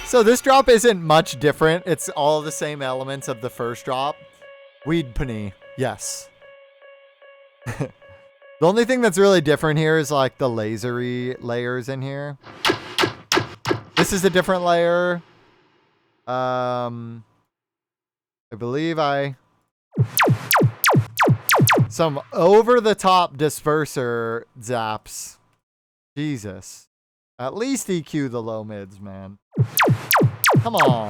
So this drop isn't much different. It's all the same elements of the first drop. Weed Pani, yes. The only thing that's really different here is like the lasery layers in here. This is a different layer. I believe some over the top disperser zaps. Jesus. At least EQ the low mids, man. Come on.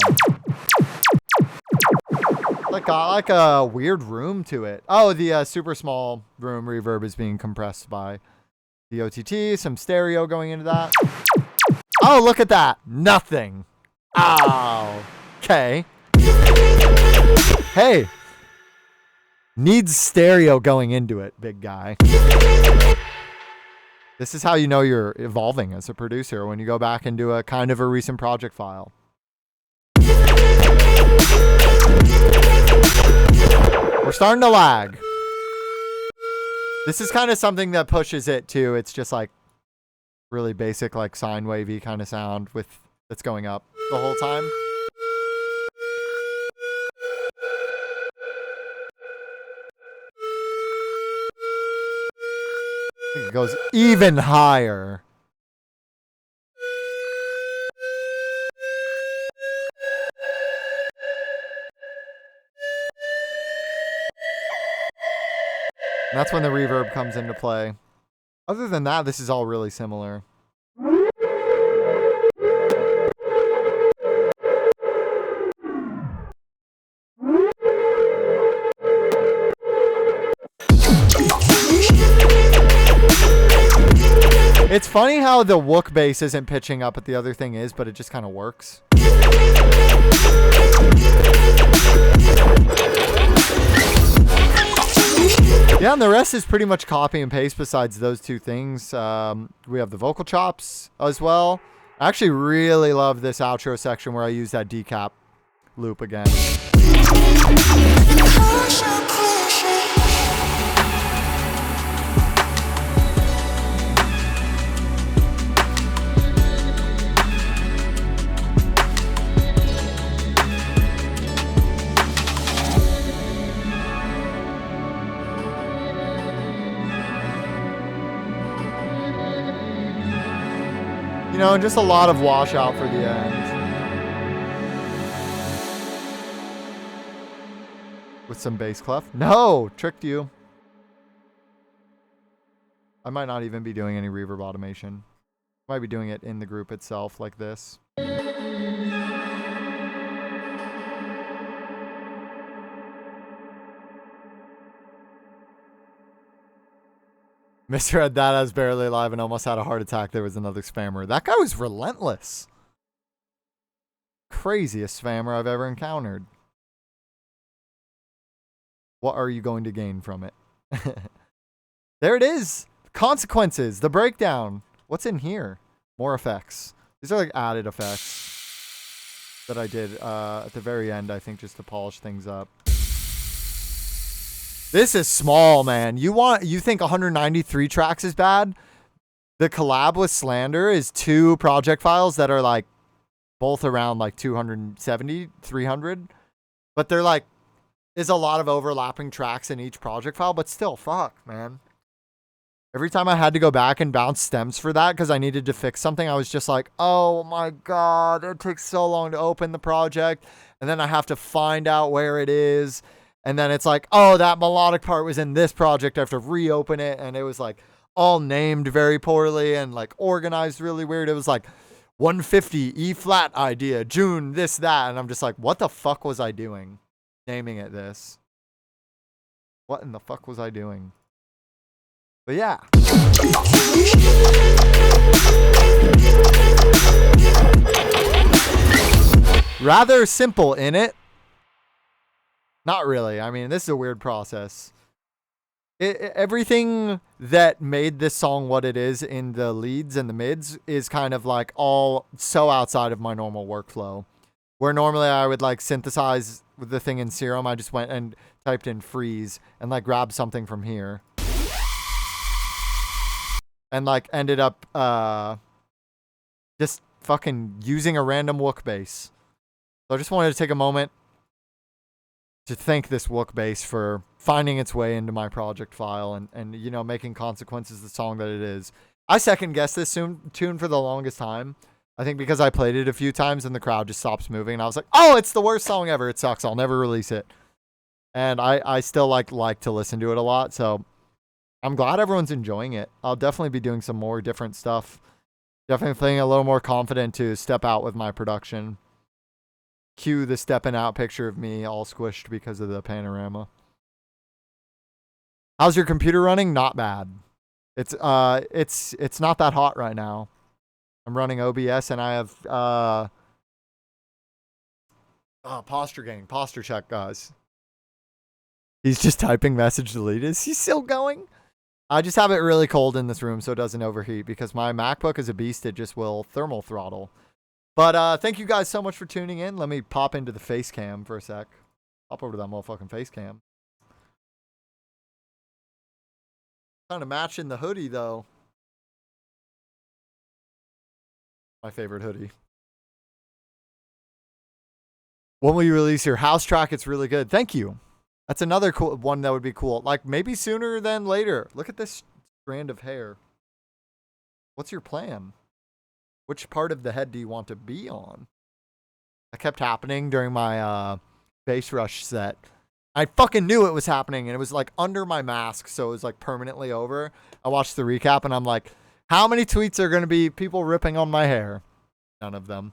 Got like a weird room to it. Oh, the super small room reverb is being compressed by the OTT. Some stereo going into that. Oh, look at that. Nothing. Oh. Okay. Hey. Needs stereo going into it, big guy. This is how you know you're evolving as a producer, when you go back and do a kind of a recent project file. We're starting to lag. This is kind of something that pushes it too. It's just like really basic, like sine wavy kind of sound with that's going up the whole time. I think it goes even higher. And that's when the reverb comes into play. Other than that, this is all really similar. It's funny how the Wook bass isn't pitching up, but the other thing is, but it just kind of works. Yeah, and the rest is pretty much copy and paste besides those two things. We have the vocal chops as well. I actually really love this outro section where I use that decap loop again. You know, just a lot of washout for the end. With some bass clef. No! Tricked you. I might not even be doing any reverb automation. I might be doing it in the group itself like this. Mr. Ed That is barely alive and almost had a heart attack. There was another spammer. That guy was relentless. Craziest spammer I've ever encountered. What are you going to gain from it? There it is. Consequences. The breakdown. What's in here? More effects. These are like added effects that I did at the very end, I think, just to polish things up. This is small, man. You think 193 tracks is bad? The collab with Slander is 2 project files that are like both around like 270, 300. But they're like, is a lot of overlapping tracks in each project file, but still, fuck, man. Every time I had to go back and bounce stems for that because I needed to fix something, I was just like, oh my God, it takes so long to open the project. And then I have to find out where it is. And then it's like, oh, that melodic part was in this project. I have to reopen it. And it was like all named very poorly and like organized really weird. It was like 150 E flat idea, June, this, that. And I'm just like, what the fuck was I doing naming it this? What in the fuck was I doing? But yeah. Rather simple in it. Not really. I mean, this is a weird process. Everything that made this song what it is in the leads and the mids is kind of like all so outside of my normal workflow. Where normally I would like synthesize with the thing in Serum, I just went and typed in freeze and like grabbed something from here. And like ended up just fucking using a random Wook bass. So I just wanted to take a moment to thank this Wook bass for finding its way into my project file and you know, making Consequences the song that it is. I second guessed this tune for the longest time. I think because I played it a few times and the crowd just stops moving and I was like, oh, it's the worst song ever. It sucks. I'll never release it. And I still like to listen to it a lot. So I'm glad everyone's enjoying it. I'll definitely be doing some more different stuff. Definitely feeling a little more confident to step out with my production. Cue the stepping out picture of me all squished because of the panorama. How's your computer running? Not bad. It's not that hot right now. I'm running OBS and I have posture gain, posture check, guys. He's just typing message deleted. Is he still going? I just have it really cold in this room so it doesn't overheat because my MacBook is a beast. It just will thermal throttle. But thank you guys so much for tuning in. Let me pop into the face cam for a sec. Hop over to that motherfucking face cam. Kind of matching the hoodie though. My favorite hoodie. When will you release your house track? It's really good. Thank you. That's another cool one that would be cool. Like maybe sooner than later. Look at this strand of hair. What's your plan? Which part of the head do you want to be on? That kept happening during my bass rush set. I fucking knew it was happening and it was like under my mask, so it was like permanently over. I watched the recap and I'm like, how many tweets are going to be people ripping on my hair? None of them.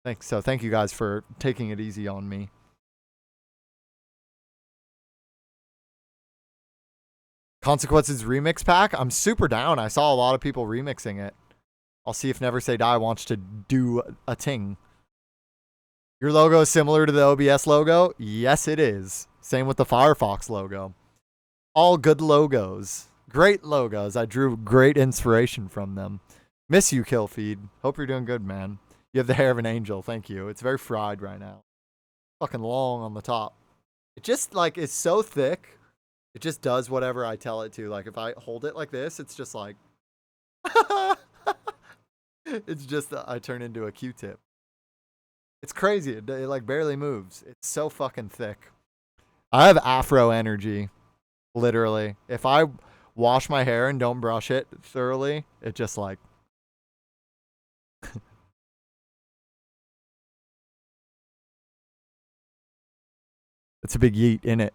Thanks. So thank you guys for taking it easy on me. Consequences remix pack. I'm super down. I saw a lot of people remixing it. I'll see if Never Say Die wants to do a ting. Your logo is similar to the OBS logo? Yes, it is. Same with the Firefox logo. All good logos. Great logos. I drew great inspiration from them. Miss you, Killfeed. Hope you're doing good, man. You have the hair of an angel. Thank you. It's very fried right now. Fucking long on the top. It just, like, is so thick. It just does whatever I tell it to. Like, if I hold it like this, it's just like... It's just I turn into a Q-tip. It's crazy. It like barely moves. It's so fucking thick. I have afro energy. Literally. If I wash my hair and don't brush it thoroughly, it just like... It's a big yeet in it.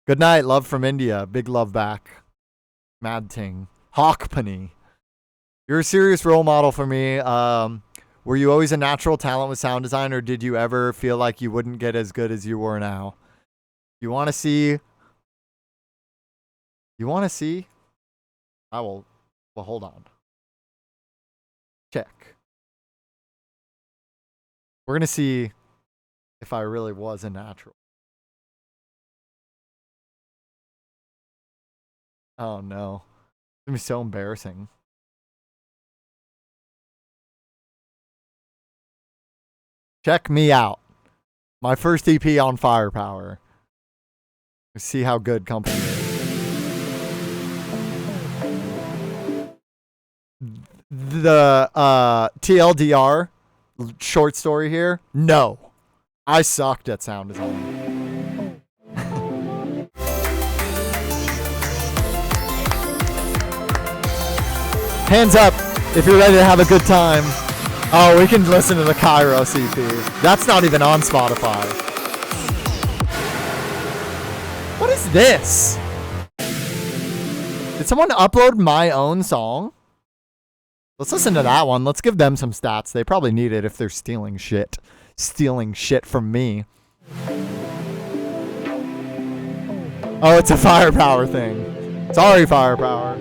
Good night. Love from India. Big love back. Mad ting. Hawkpenny. You're a serious role model for me. Were you always a natural talent with sound design, or did you ever feel like you wouldn't get as good as you were now? You want to see? You want to see? I will. Well, hold on. Check. We're going to see if I really was a natural. Oh, no. It's going to be so embarrassing. Check me out. My first EP on Firepower. Let's see how good company is. The TLDR short story here. No. I sucked at sound design. Hands up if you're ready to have a good time. Oh, we can listen to the Kairos EP. That's not even on Spotify. What is this? Did someone upload my own song? Let's listen to that one. Let's give them some stats. They probably need it if they're stealing shit. Stealing shit from me. Oh, it's a Firepower thing. Sorry, Firepower.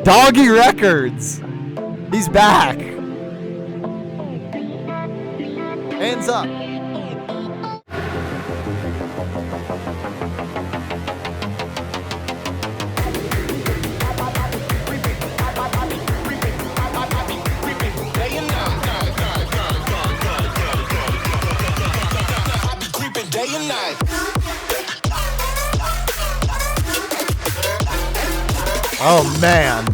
Doggy Records. He's back. Hands up. Oh man.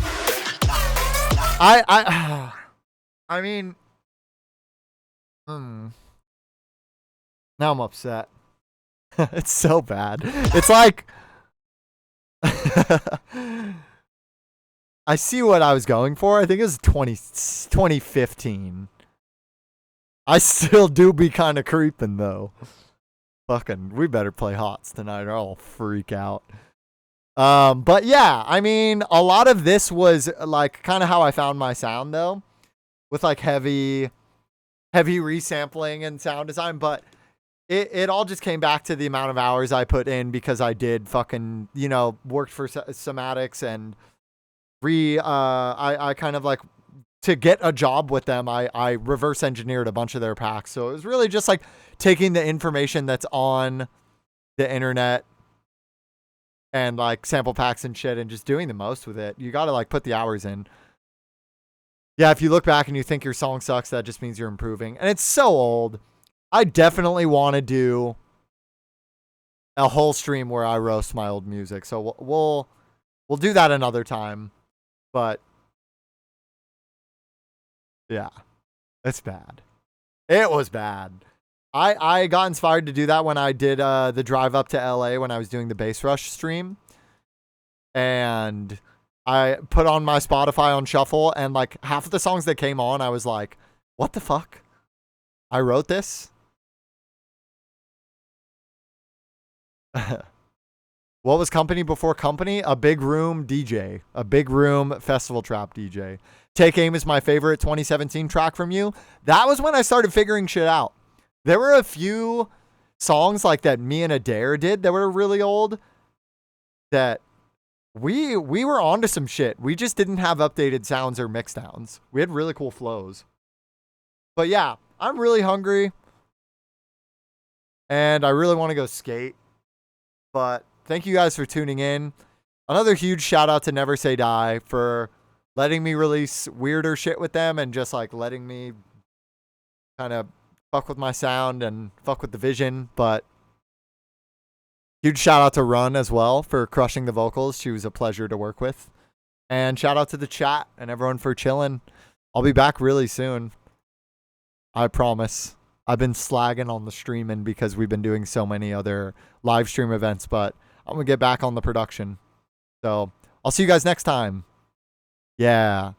I mean, now I'm upset. It's so bad. It's like I see what I was going for. I think it was 2015. I still do be kind of creeping though. Fucking, we better play HOTS tonight or I'll freak out. But yeah, I mean, a lot of this was like kind of how I found my sound though, with like heavy resampling and sound design. But it all just came back to the amount of hours I put in because I did fucking, you know, worked for Somatics and I kind of like, to get a job with them, I reverse engineered a bunch of their packs. So it was really just like taking the information that's on the internet and like sample packs and shit and just doing the most with it. You got to like put the hours in. Yeah, if you look back and you think your song sucks, that just means you're improving. And it's so old. I definitely want to do a whole stream where I roast my old music. So we'll do that another time. But yeah, it's bad. It was bad. I got inspired to do that when I did the drive up to LA when I was doing the Bass Rush stream. And I put on my Spotify on shuffle, and like half of the songs that came on, I was like, what the fuck? I wrote this? What was Company before Company? A big room DJ. A big room festival trap DJ. Take Aim is my favorite 2017 track from you. That was when I started figuring shit out. There were a few songs like that me and Adair did that were really old that we were onto some shit. We just didn't have updated sounds or mix downs. We had really cool flows. But yeah, I'm really hungry. And I really want to go skate. But thank you guys for tuning in. Another huge shout out to Never Say Die for letting me release weirder shit with them and just like letting me kind of fuck with my sound and fuck with the vision. But huge shout out to Run as well for crushing the vocals. She was a pleasure to work with. And shout out to the chat and everyone for chilling. I'll be back really soon. I promise. I've been slagging on the streaming because we've been doing so many other live stream events, but I'm going to get back on the production. So I'll see you guys next time. Yeah.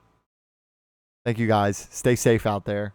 Thank you guys. Stay safe out there.